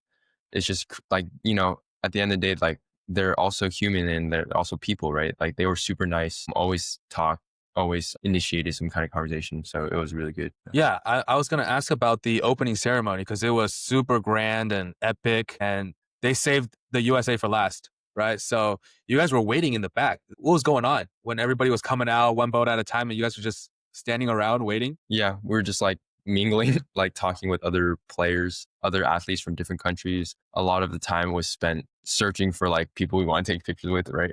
it's just like, at the end of the day, like they're also human and they're also people, right? Like they were super nice, always talk, always initiated some kind of conversation. So it was really good. Yeah, I was gonna ask about the opening ceremony because it was super grand and epic, and they saved the USA for last, right? So you guys were waiting in the back. What was going on when everybody was coming out one boat at a time, and you guys were just standing around waiting? Yeah, we were just like mingling, like talking with other players, other athletes from different countries. A lot of the time was spent searching for like people we want to take pictures with, right?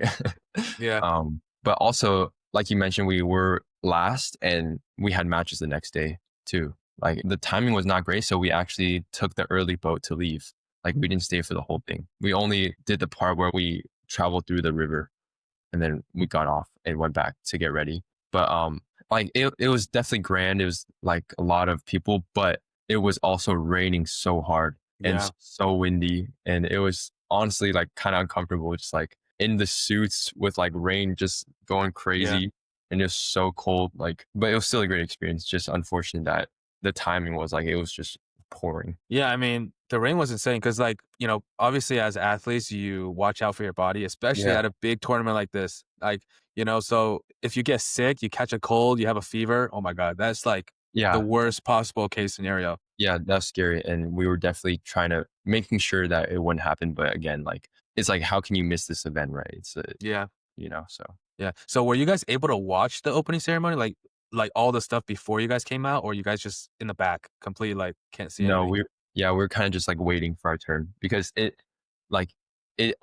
Yeah, But also, like you mentioned, we were last and we had matches the next day too. Like the timing was not great, so we actually took the early boat to leave. Like we didn't stay for the whole thing. We only did the part where we traveled through the river, and then we got off and went back to get ready. But like it was definitely grand. It was like a lot of people, but it was also raining so hard and yeah, so windy, and it was honestly like kind of uncomfortable, just like in the suits with like rain just going yeah. crazy, and it was so cold. Like, but it was still a great experience. Just unfortunate that the timing was like, it was just pouring. Yeah, I mean, the rain was insane because, like, obviously as athletes, you watch out for your body, especially Yeah. at a big tournament like this. Like, so if you get sick, you catch a cold, you have a fever, oh my God, that's like the Yeah. worst possible case scenario. Yeah, that's scary. And we were definitely making sure that it wouldn't happen. But again, like, it's like, how can you miss this event, right? Yeah. So. Yeah. So were you guys able to watch the opening ceremony, like all the stuff before you guys came out, or you guys just in the back, completely like can't see No, anything? we're kind of just like waiting for our turn because like, you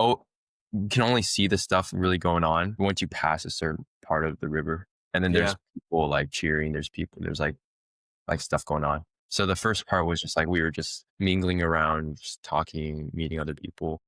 can only see the stuff really going on once you pass a certain part of the river. And then Yeah, there's people like cheering, there's like stuff going on. So the first part was just like, we were just mingling around, just talking, meeting other people.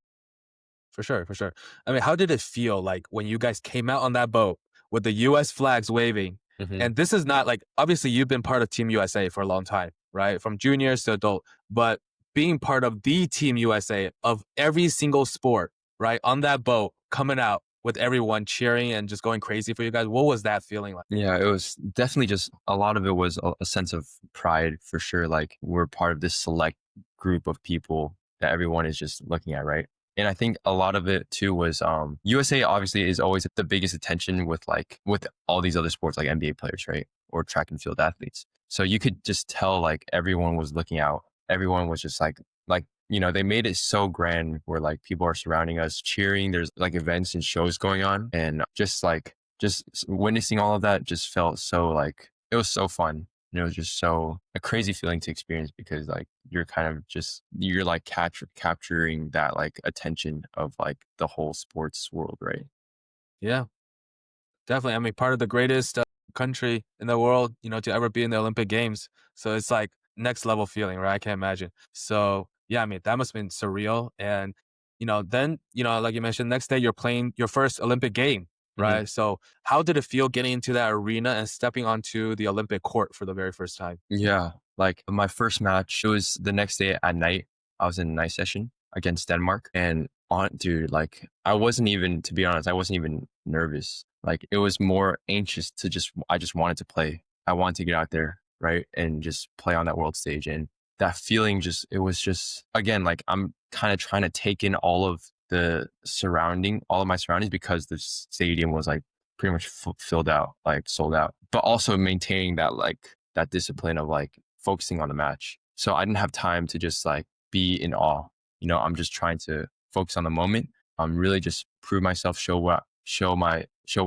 for sure, for sure. I mean, how did it feel like when you guys came out on that boat with the U.S. flags waving? Hmm. And this is not like, obviously you've been part of Team USA for a long time, right? From juniors to adult, but being part of the Team USA of every single sport, right? On that boat, coming out with everyone cheering and just going crazy for you guys. What was that feeling like? Yeah, it was definitely just a lot of it was a sense of pride for sure. Like, we're part of this select group of people that everyone is just looking at, right? And I think a lot of it too was USA obviously is always the biggest attention with all these other sports like NBA players, right? Or track and field athletes. So you could just tell like everyone was looking out. Everyone was just like they made it so grand where like people are surrounding us cheering. There's like events and shows going on, and just witnessing all of that just felt so like it was so fun. And it was just so a crazy feeling to experience because like you're like capturing that like attention of like the whole sports world, right? Yeah. Definitely. I mean, part of the greatest country in the world, to ever be in the Olympic Games. So it's like next level feeling, right? I can't imagine. So yeah, I mean, that must have been surreal. And, then, like you mentioned, next day you're playing your first Olympic game, Hmm. right? So how did it feel getting into that arena and stepping onto the Olympic court for the very first time? Yeah, like my first match, it was the next day at night. I was in a night session against Denmark, and dude, like to be honest, I wasn't even nervous. Like, it was more anxious I just wanted to play. I wanted to get out there, right, and just play on that world stage. And that feeling it was just again like I'm kind of trying to take in all of my surroundings because the stadium was like pretty much filled out, like sold out, but also maintaining that discipline of like focusing on the match. So I didn't have time to just like be in awe. I'm just trying to focus on the moment. Really just prove myself, show what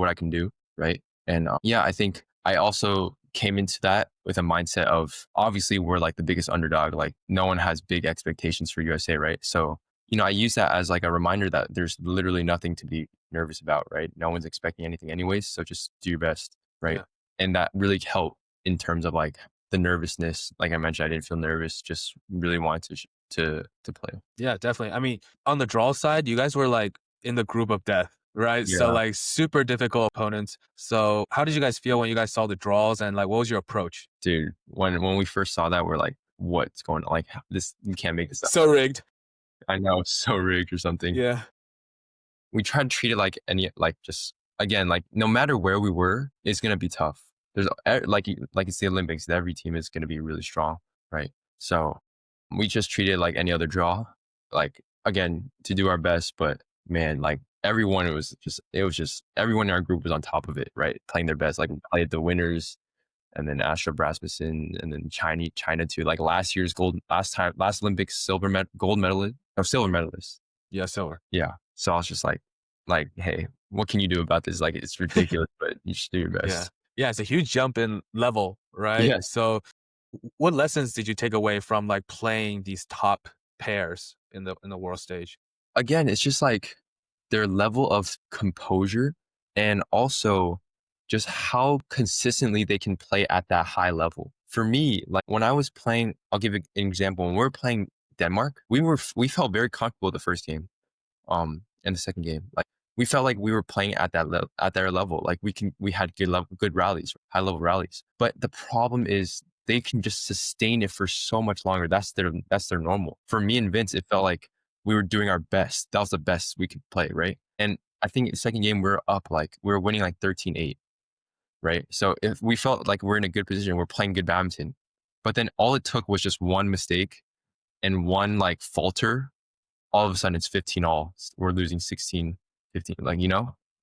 I can do, right? And yeah, I think I also came into that with a mindset of obviously we're like the biggest underdog. Like, no one has big expectations for USA, right? So I use that as like a reminder that there's literally nothing to be nervous about, right? No one's expecting anything anyways, so just do your best, right? Yeah. And that really helped in terms of like the nervousness. Like I mentioned, I didn't feel nervous, just really wanted to play. Yeah, definitely. I mean, on the draw side, you guys were like in the group of death, right? So Yeah, like super difficult opponents. So how did you guys feel when you guys saw the draws and like what was your approach? dude. When we first saw that, we're like, what's going on? Like, this, you can't make this up. So rigged. I know, it's so rigged or something. Yeah. We tried to treat it like just again, like no matter where we were, it's gonna be tough. There's like it's the Olympics. Every team is gonna be really strong, right? So we just treat it like any other draw, like again to do our best. But man, like everyone, it was just everyone in our group was on top of it, right? Playing their best. Like, we played the winners, and then Astra Rasmussen, and then China too. Like last Olympics gold medalist, or silver medalist. Yeah, silver. Yeah. So I was just like, hey, what can you do about this? Like, it's ridiculous, but you should do your Yeah. best. Yeah, it's a huge jump in level, right? Yes. So what lessons did you take away from like playing these top pairs in the world stage? Again, it's just like their level of composure, and also just how consistently they can play at that high level. For me, like when I was playing, I'll give an example. When we were playing Denmark, we felt very comfortable the first game. In the second game, like we felt like we were playing at at their level. Like we had good rallies, high level rallies. But the problem is they can just sustain it for so much longer. That's their normal. For me and Vince, it felt like we were doing our best. That was the best we could play, right? And I think the second game we were up, like we were winning like 13-8, right? So if we felt like we're in a good position, we're playing good badminton, But then all it took was just one mistake and one like falter. All of a sudden it's 15 all. We're losing 16, 15, like,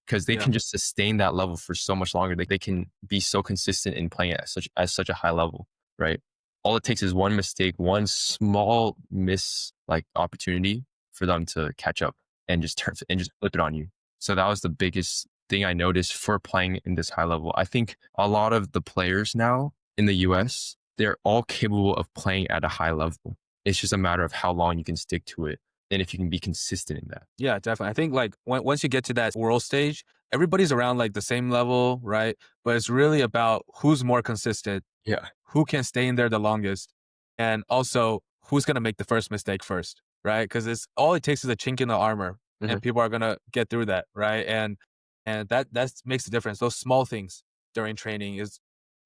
because they Yeah. can just sustain that level for so much longer. They can be so consistent in playing at such a high level, right? All it takes is one mistake, one small miss like opportunity for them to catch up and just flip it on you. So that was the biggest thing I noticed for playing in this high level. I think a lot of the players now in the US, they're all capable of playing at a high level. It's just a matter of how long you can stick to it and if you can be consistent in that. Yeah, definitely. I think like once you get to that world stage, everybody's around like the same level, right? But it's really about who's more consistent, Yeah. who can stay in there the longest, and also who's going to make the first mistake first, right? Because it's all it takes is a chink in the armor, and people are going to get through that, right? And that makes a difference. Those small things during training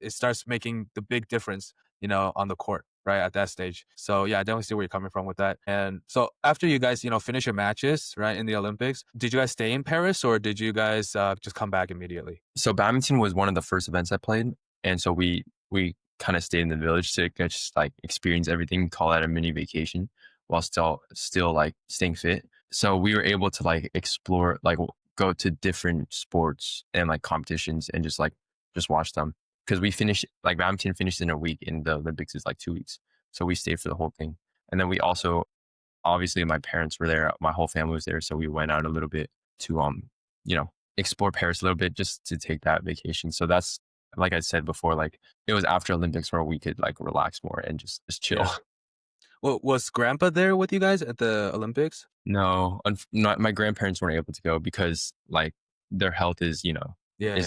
it starts making the big difference, on the court, right, at that stage. So yeah, I definitely see where you're coming from with that. And so after you guys, finish your matches, right, in the Olympics, did you guys stay in Paris or did you guys just come back immediately? So badminton was one of the first events I played, and so we kind of stayed in the village to just like experience everything, call that a mini vacation, while still like staying fit. So we were able to like explore, like go to different sports and like competitions and just watch them, because we finished like badminton finished in a week, in the Olympics is like 2 weeks, so we stayed for the whole thing. And then we also, obviously my parents were there, my whole family was there, so we went out a little bit to explore Paris a little bit just to take that vacation. So that's, like I said before, like it was after Olympics where we could like relax more and just chill. Yeah. Well, was Grandpa there with you guys at the Olympics? No, my grandparents weren't able to go because like their health is, Yeah.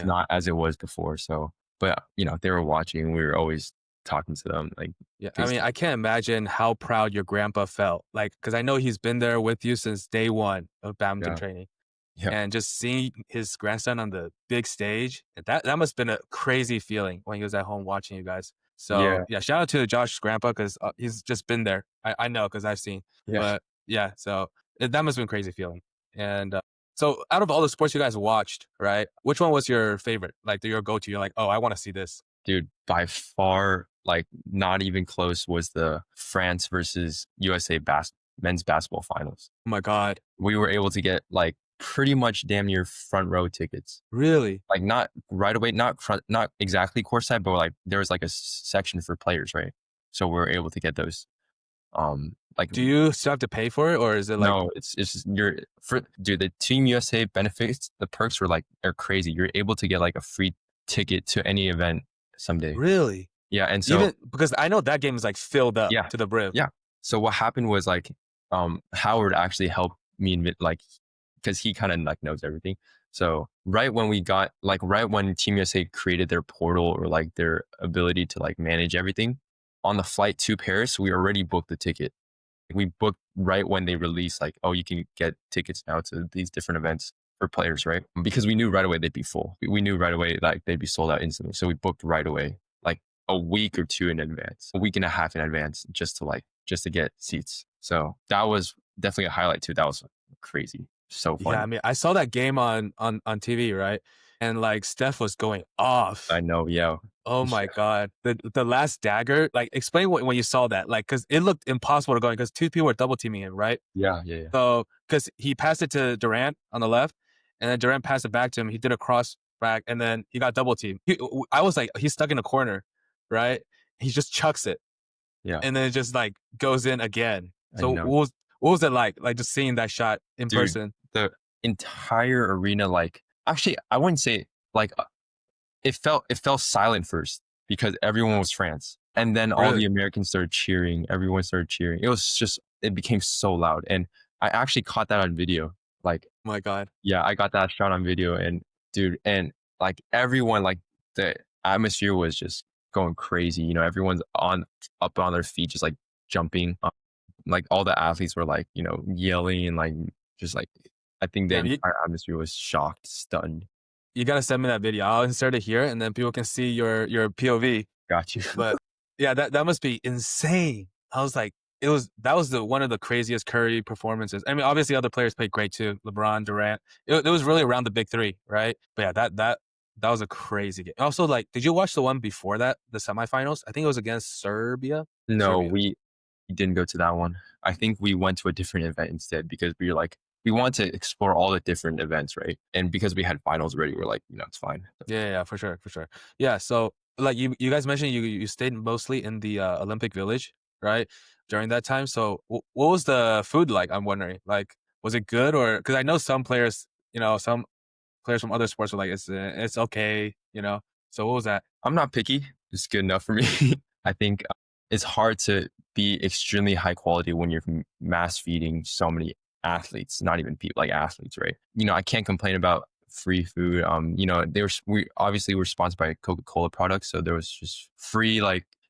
not as it was before. So, but they were watching. We were always talking to them, like Yeah, I mean, FaceTime. I can't imagine how proud your grandpa felt. Like, because I know he's been there with you since day one of badminton Yeah, training. yeah, And just seeing his grandson on the big stage, that must have been a crazy feeling when he was at home watching you guys. So yeah, yeah, shout out to Josh's grandpa because he's just been there. I know because I've seen. yeah. But yeah, so that must have been a crazy feeling. And so out of all the sports you guys watched, right, which one was your favorite? Like your go-to? You're like, oh, I want to see this. Dude, by far, like not even close, was the France versus USA men's basketball finals. Oh my God. We were able to get like pretty much damn near front row tickets. Really? Like not right away, not exactly courtside, but like there was like a section for players, right? So we were able to get those. Like Do you still have to pay for it or is it like no, it's just dude, the Team USA benefits, the perks are crazy. You're able to get like a free ticket to any event someday. really? Yeah, and so Even because I know that game is like filled up yeah, to the brim. yeah. So what happened was like, Howard actually helped me like, because he kind of like knows everything. So right when Team USA created their portal or like their ability to like manage everything, on the flight to Paris, we already booked the ticket. We booked right when they released like, oh, you can get tickets now to these different events for players, right? Because we knew right away they'd be full. We knew right away like they'd be sold out instantly. So we booked right away, like a week or two in advance, a week and a half in advance, just to get seats. So that was definitely a highlight too. That was crazy. So fun. Yeah, I mean, I saw that game on TV, right? And like Steph was going off. I know. Yeah. Oh my God. The last dagger, like explain when you saw that, like, cause it looked impossible to go in because two people were double teaming him, right? Yeah. Yeah. Yeah. So, cause he passed it to Durant on the left and then Durant passed it back to him. He did a cross back and then he got double teamed. I was like, he's stuck in a corner, right? He just chucks it Yeah. and then it just like goes in again. I So know. what was it like? Like just seeing that shot in Dude, person? the entire arena, like, actually, I wouldn't say like, it felt silent first because everyone was France. And then all the Really? Americans started cheering. Everyone started cheering. It became so loud. And I actually caught that on video. Like, Oh my God. yeah, I got that shot on video. And dude, and like everyone, like the atmosphere was just going crazy. Everyone's up on their feet, just like jumping. Like all the athletes were like, yelling and like, just like, I think the Damn, entire atmosphere was shocked, stunned. you gotta send me that video. I'll insert it here, and then people can see your POV. Got you. But yeah, that must be insane. I was like, that was one of the craziest Curry performances. I mean, obviously other players played great too, LeBron, Durant. It was really around the big three, right? But yeah, that That was a crazy game. Also, like, did you watch the one before that, the semifinals? I think it was against Serbia. No, Serbia. we didn't go to that one. I think we went to a different event instead because we were like, we want to explore all the different events, right? And because we had finals already, we're like, it's fine. Yeah, for sure, for sure. Yeah, so like you guys mentioned you stayed mostly in the Olympic Village, right? During that time. So what was the food like? I'm wondering. Like, was it good or because I know some players, some players from other sports were like, it's okay, you know. So what was that? I'm not picky. It's good enough for me. I think it's hard to be extremely high quality when you're mass feeding so many athletes, not even people like athletes, right? I can't complain about free food. We obviously were sponsored by Coca-Cola products, so there was just free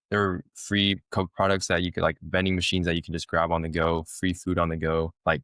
there were free Coke products that you could like vending machines that you can just grab on the go, free food on the go. Like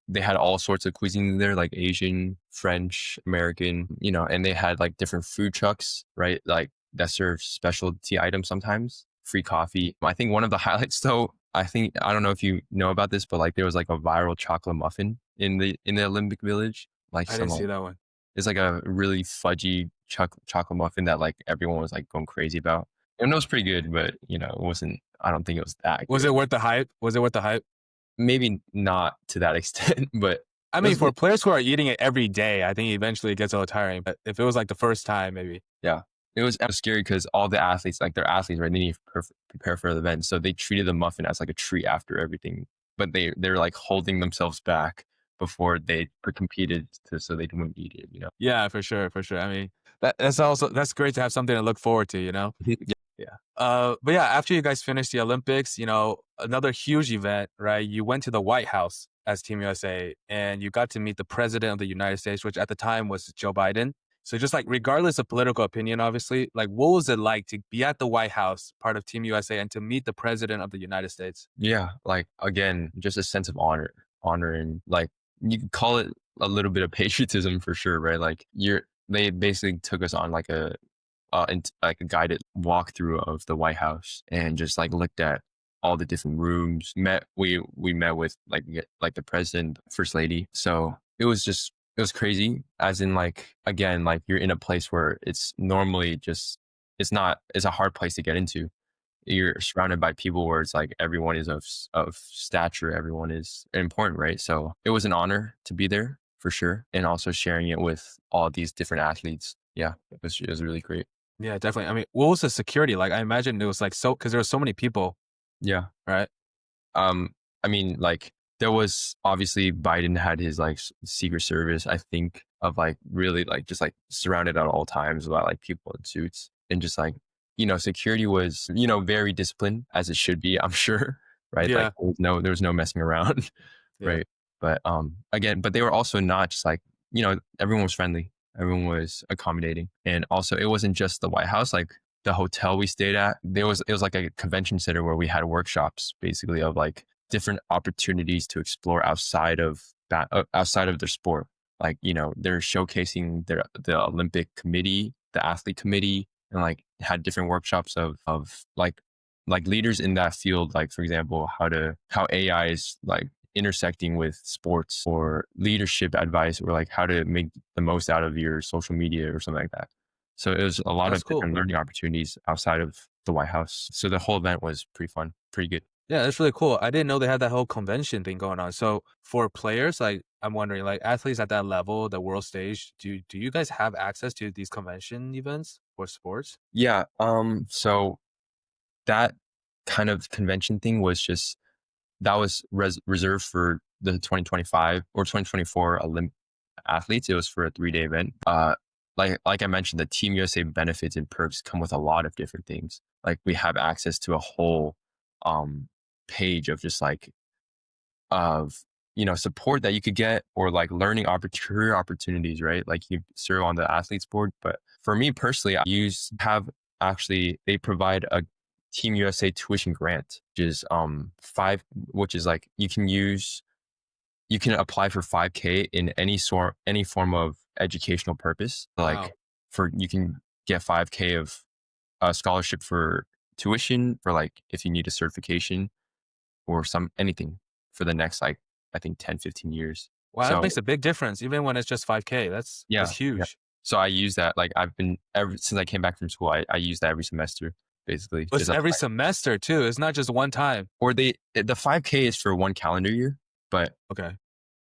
they had all sorts of cuisine there, like Asian, French, American, and they had like different food trucks, right? Like that serve specialty items sometimes, free coffee. I think one of the highlights though, I don't know if you know about this, but like there was like a viral chocolate muffin in the Olympic Village. Like I didn't see that one. it's like a really fudgy chocolate muffin that like everyone was like going crazy about. And it was pretty good, but it wasn't. I don't think it was that Was good. it worth the hype? Was it worth the hype? Maybe not to that extent, but I mean, for players who are eating it every day, I think eventually it gets a little tiring. But if it was like the first time, maybe. Yeah, it was scary because all the athletes, like they're athletes, right? They need to prepare for the event, so they treated the muffin as like a treat after everything. But they're like holding themselves back before they competed so they wouldn't eat it. Yeah, for sure, for sure. I mean, that's great to have something to look forward to. Yeah. But yeah, after you guys finished the Olympics, another huge event, right? You went to the White House as Team USA and you got to meet the president of the United States, which at the time was Joe Biden. So just like, regardless of political opinion, obviously, like what was it like to be at the White House, part of Team USA, and to meet the president of the United States? Yeah, like again, just a sense of honor, and like you could call it a little bit of patriotism for sure, right? Like they basically took us on like like a guided walkthrough of the White House and just like looked at all the different rooms. We met with like the president, first lady. So it was crazy. As in like again, like you're in a place where it's normally just it's a hard place to get into. You're surrounded by people where it's like everyone is of stature, everyone is important, right? So it was an honor to be there for sure, and also sharing it with all these different athletes. Yeah, it was really great. Yeah, definitely. I mean, what was the security like? I imagine it was like because there were so many people, Yeah. right? Um, I mean, like there was obviously Biden had his like Secret Service, I think, of like really like just like surrounded at all times by like people in suits, and just like security was very disciplined as it should be, I'm sure, right? Yeah. Like there was no messing around, Yeah. right? But again, but they were also not just like everyone was friendly, everyone was accommodating, and also it wasn't just the White House, like the hotel we stayed at, it was like a convention center where we had workshops basically of like different opportunities to explore outside of their sport. Like, they're showcasing the Olympic committee, the athlete committee, and like had different workshops of like leaders in that field. Like, for example, how AI is like intersecting with sports, or leadership advice, or like how to make the most out of your social media or something like that. So it was a lot That's of cool. different learning opportunities outside of the White House. So the whole event was pretty fun, pretty good. Yeah, that's really cool. I didn't know they had that whole convention thing going on. So for players, like I'm wondering, like athletes at that level, the world stage, do you guys have access to these convention events for sports? Yeah. So that kind of convention thing was just that was reserved for the 2025 or 2024 Olympic athletes. It was for a 3-day event. Like I mentioned, the Team USA benefits and perks come with a lot of different things. Like we have access to a whole page of just like of support that you could get, or like learning career opportunities, right? Like you serve on the athletes board. But for me personally, they provide a Team USA tuition grant, which is like you can apply for 5K in any form of educational purpose. Wow. Like you can get 5K of a scholarship for tuition, for like if you need a certification or anything for the next like I think 10, 15 years. Wow, that So makes a big difference, even when it's just 5K. That's yeah, huge. So I use that, like I've been ever since I came back from school, I use that every semester, basically. It's Just every semester too. It's not just one time. or the 5K is for one calendar year, but Okay.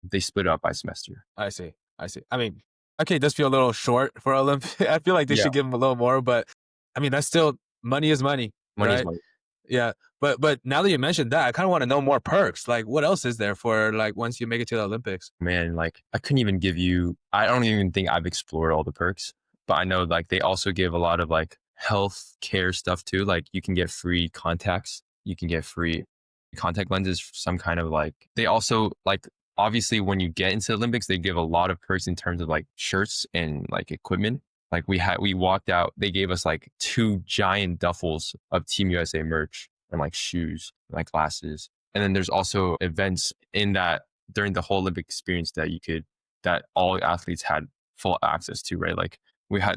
they split it up by semester. I see. I see. I mean, okay, does feel a little short for Olympic. I feel like they Yeah, should give them a little more, but I mean, that's still money is money, money is right? money. Yeah. But now that you mentioned that, I kind of want to know more perks. Like, what else is there for like once you make it to the Olympics? Man, like I couldn't even give you. I don't even think I've explored all the perks, but I know like they also give a lot of like health care stuff too. Like you can get free contacts, you can get free contact lenses, some kind of like. They also like obviously when you get into the Olympics, they give a lot of perks in terms of like shirts and like equipment. Like we walked out, they gave us like 2 giant duffels of Team USA merch and like shoes, and, like glasses. And then there's also events in that during the whole Olympic experience that all athletes had full access to, right? Like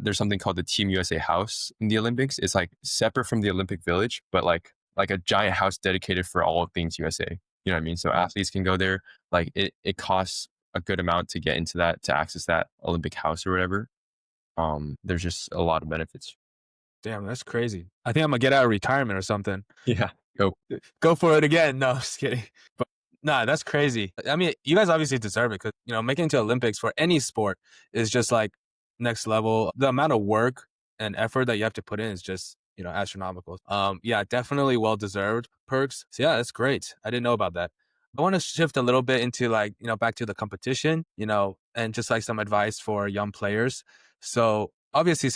there's something called the Team USA house in the Olympics. It's like separate from the Olympic Village, but like a giant house dedicated for all things USA. You know what I mean? So athletes can go there. Like it costs a good amount to get into that, to access that Olympic house or whatever. There's just a lot of benefits. Damn, that's crazy. I think I'm gonna get out of retirement or something. Yeah. Go. Go for it again. No, just kidding. But nah, that's crazy. I mean, you guys obviously deserve it because making it to Olympics for any sport is just like next level. The amount of work and effort that you have to put in is just astronomical. Yeah, definitely well deserved perks. So yeah, that's great. I didn't know about that. I want to shift a little bit into like back to the competition, and just like some advice for young players. So obviously,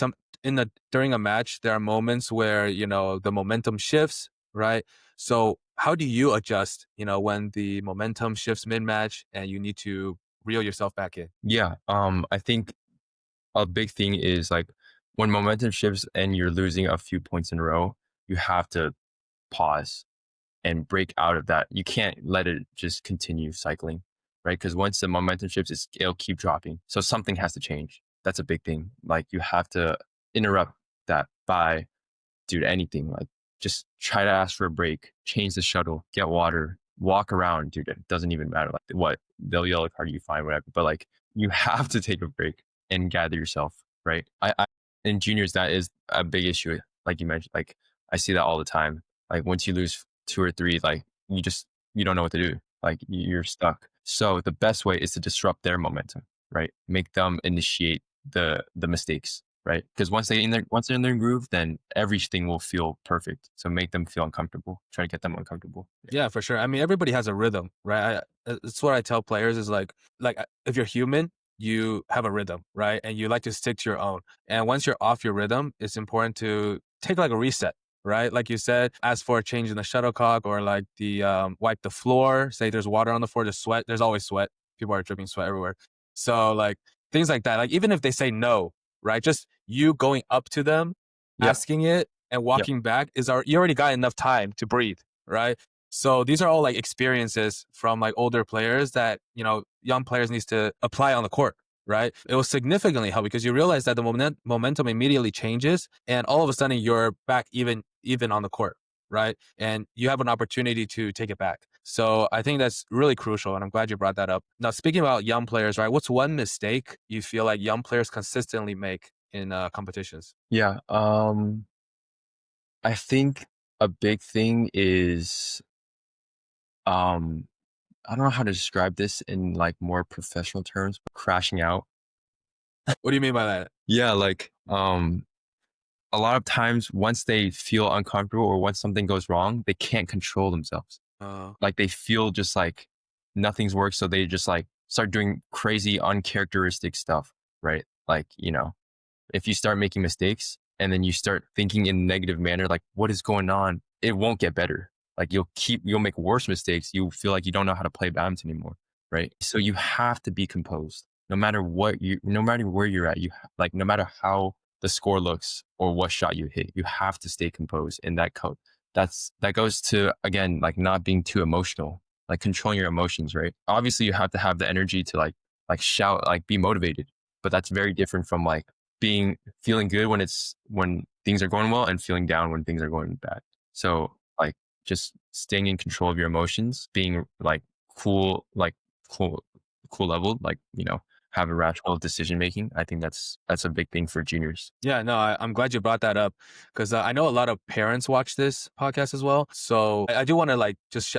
during a match, there are moments where the momentum shifts, right? So how do you adjust, when the momentum shifts mid-match and you need to reel yourself back in? Yeah. I think a big thing is like when momentum shifts and you're losing a few points in a row, you have to pause and break out of that. You can't let it just continue cycling, right? Because once the momentum shifts, it'll keep dropping. So something has to change. That's a big thing. Like you have to interrupt that by dude, anything. Like just try to ask for a break, change the shuttle, get water, walk around, dude. It doesn't even matter. Like what they'll yell like, "Are you fine?" Whatever. But like you have to take a break and gather yourself, right? I in juniors that is a big issue. Like you mentioned, like I see that all the time. Like once you lose 2 or 3, like you don't know what to do. Like you're stuck. So the best way is to disrupt their momentum, right? Make them initiate the mistakes, right? Because once they're in their groove, then everything will feel perfect. So make them feel uncomfortable. Try to get them uncomfortable. Yeah, for sure. I mean, everybody has a rhythm, right? It's what I tell players is like if you're human, you have a rhythm, right? And you like to stick to your own. And once you're off your rhythm, it's important to take like a reset, right? Like you said, ask for a change in the shuttlecock or like the wipe the floor. Say there's water on the floor, there's sweat. There's always sweat. People are dripping sweat everywhere. So like things like that. Like even if they say no, right? Just you going up to them, Yep. asking it, and Yep. walking back you already got enough time to breathe, right? So these are all like experiences from like older players that young players needs to apply on the court, right? It will significantly help because you realize that the momentum immediately changes, and all of a sudden you're back even on the court, right? And you have an opportunity to take it back. So I think that's really crucial, and I'm glad you brought that up. Now, speaking about young players, right? What's one mistake you feel like young players consistently make in competitions? Yeah. I think a big thing is I don't know how to describe this in like more professional terms, but crashing out. What do you mean by that? Yeah, like a lot of times once they feel uncomfortable or once something goes wrong, they can't control themselves. Like they feel just like nothing's worked, so they just like start doing crazy uncharacteristic stuff, right? Like, if you start making mistakes and then you start thinking in a negative manner, like what is going on? It won't get better. Like you'll make worse mistakes. You feel like you don't know how to play badminton anymore, right? So you have to be composed no matter no matter where you're at. Like, no matter how the score looks or what shot you hit, you have to stay composed. And that goes to, again, like not being too emotional, like controlling your emotions, right? Obviously you have to have the energy to like shout, like be motivated, but that's very different from like feeling good when things are going well and feeling down when things are going bad. So like just staying in control of your emotions, being like cool leveled, like, have a rational decision making. I think that's a big thing for juniors. Yeah, no, I'm glad you brought that up because I know a lot of parents watch this podcast as well. So I do want to like just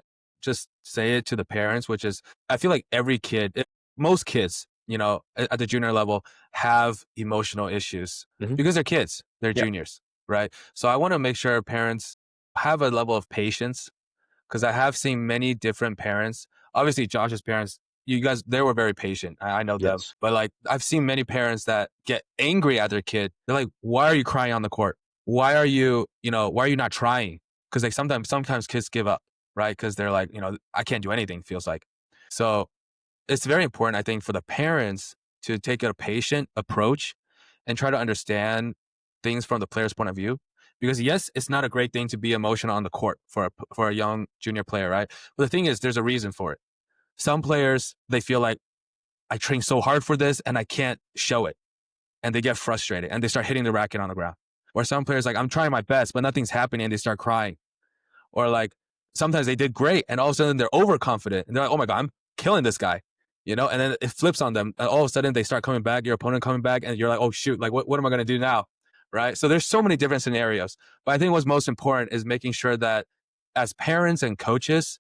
say it to the parents, which is I feel like every kid, most kids, at the junior level have emotional issues because they're kids, they're Yeah. juniors, right? So I want to make sure parents have a level of patience because I have seen many different parents. Obviously, Josh's parents, you guys, they were very patient. I know them. Yes. But like, I've seen many parents that get angry at their kid. They're like, why are you crying on the court? Why are you not trying? Because like sometimes kids give up, right? Because they're like, I can't do anything, feels like. So it's very important, I think, for the parents to take a patient approach and try to understand things from the player's point of view. Because yes, it's not a great thing to be emotional on the court for a young junior player, right? But the thing is, there's a reason for it. Some players, they feel like I trained so hard for this and I can't show it. And they get frustrated and they start hitting the racket on the ground. Or some players like, I'm trying my best, but nothing's happening and they start crying. Or like sometimes they did great and all of a sudden they're overconfident and they're like, oh my God, I'm killing this guy. And then it flips on them. And all of a sudden they start coming back, your opponent coming back, and you're like, oh shoot, like what am I going to do now? Right. So there's so many different scenarios. But I think what's most important is making sure that as parents and coaches,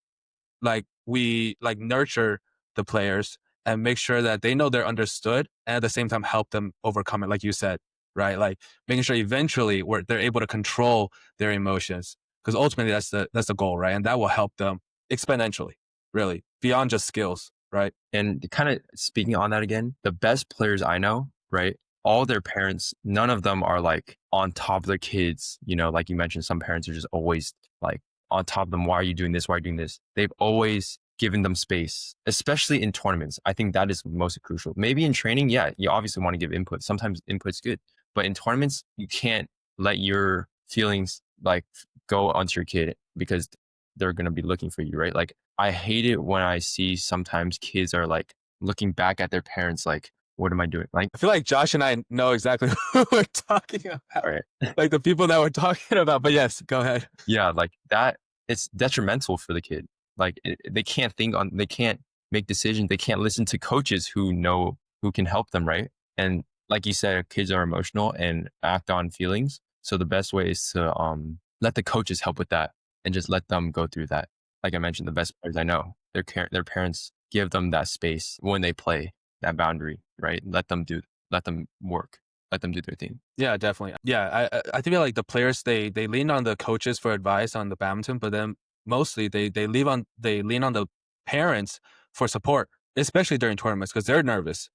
like we like nurture the players and make sure that they know they're understood and at the same time help them overcome it, like you said, right? Like making sure eventually they're able to control their emotions because ultimately that's the goal, right? And that will help them exponentially, really, beyond just skills, right? And kind of speaking on that again, the best players I know, right? All their parents, none of them are like on top of their kids. Like you mentioned, some parents are just always like on top of them. Why are you doing this? Why are you doing this? They've always given them space, especially in tournaments. I think that is most crucial. Maybe in training, yeah, you obviously want to give input. Sometimes input's good, but in tournaments, you can't let your feelings like go onto your kid because they're going to be looking for you, right? Like I hate it when I see sometimes kids are like looking back at their parents like, what am I doing? Like I feel like Josh and I know exactly who we're talking about, right. like the people that we're talking about. But yes, go ahead. Yeah, like that, it's detrimental for the kid. Like they can't they can't make decisions. They can't listen to coaches who can help them, right? And like you said, kids are emotional and act on feelings. So the best way is to let the coaches help with that and just let them go through that. Like I mentioned, the best players I know, their parents give them that space when they play, that boundary, right? Let them work, let them do their thing. Yeah, definitely. Yeah, I feel like the players they lean on the coaches for advice on the badminton, but then mostly they lean on the parents for support, especially during tournaments because they're nervous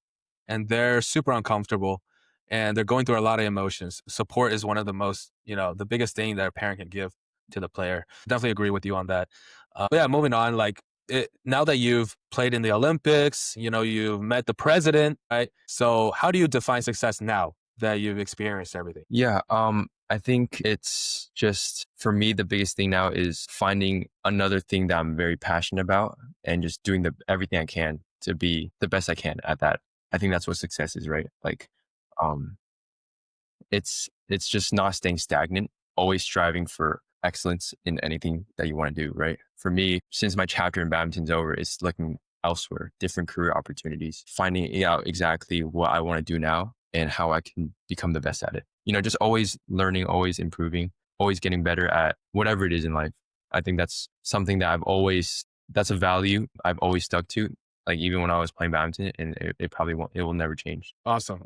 and they're super uncomfortable and they're going through a lot of emotions. Support is one of the most, the biggest thing that a parent can give to the player. Definitely agree with you on that. But yeah, moving on, like now that you've played in the Olympics, you've met the president, right? So how do you define success now that you've experienced everything? Yeah. I think it's just for me, the biggest thing now is finding another thing that I'm very passionate about and just doing everything I can to be the best I can at that. I think that's what success is, right? Like, it's just not staying stagnant, always striving for excellence in anything that you want to do, right? For me, since my chapter in badminton's over, it's looking elsewhere, different career opportunities, finding out exactly what I want to do now and how I can become the best at it. Just always learning, always improving, always getting better at whatever it is in life. I think that's something that that's a value I've always stuck to. Like even when I was playing badminton, and it will never change. Awesome.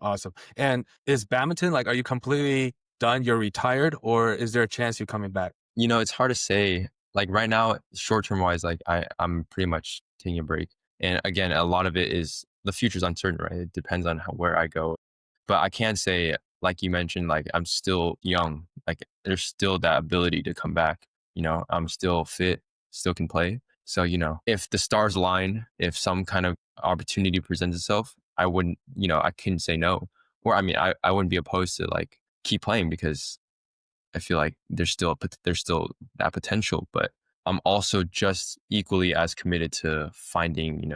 And is badminton, like, are you completely done? You're retired, or is there a chance you're coming back? It's hard to say. Like right now, short term wise, like I'm pretty much taking a break. And again, a lot of it is the future's uncertain, right? It depends on where I go. But I can say, like you mentioned, like I'm still young. Like there's still that ability to come back. I'm still fit, still can play. So, if the stars align, if some kind of opportunity presents itself, I wouldn't, I couldn't say no. Or I mean, I wouldn't be opposed to like keep playing because I feel like there's still that potential, but I'm also just equally as committed to finding,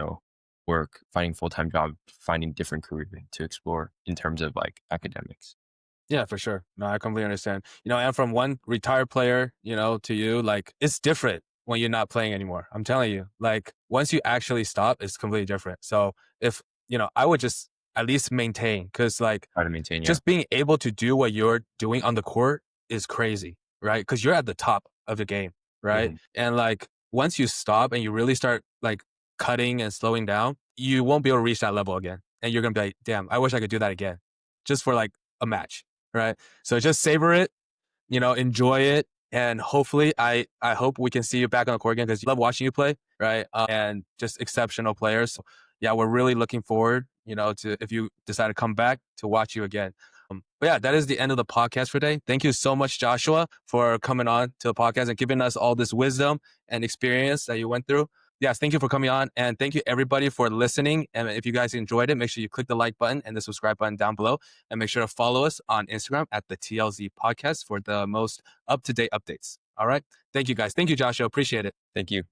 work, finding full-time job, finding different career to explore in terms of like academics. Yeah, for sure. No, I completely understand. And from one retired player, to you, like it's different when you're not playing anymore. I'm telling you, like once you actually stop, it's completely different. So if, I would just at least maintain. Because like Try to maintain. Yeah. just being able to do what you're doing on the court is crazy, right? Because you're at the top of the game, right? Mhm. And like once you stop and you really start like cutting and slowing down, you won't be able to reach that level again. And you're gonna be like, damn, I wish I could do that again, just for like a match, right? So just savor it, enjoy it. And hopefully, I hope we can see you back on the court again because you love watching you play, right? And just exceptional players. So, yeah, we're really looking forward, to if you decide to come back to watch you again. But yeah, that is the end of the podcast for today. Thank you so much, Joshua, for coming on to the podcast and giving us all this wisdom and experience that you went through. Yes, thank you for coming on. And thank you everybody for listening. And if you guys enjoyed it, make sure you click the like button and the subscribe button down below. And make sure to follow us on Instagram at the TLZ podcast for the most up-to-date updates. All right. Thank you guys. Thank you, Joshua. Appreciate it. Thank you.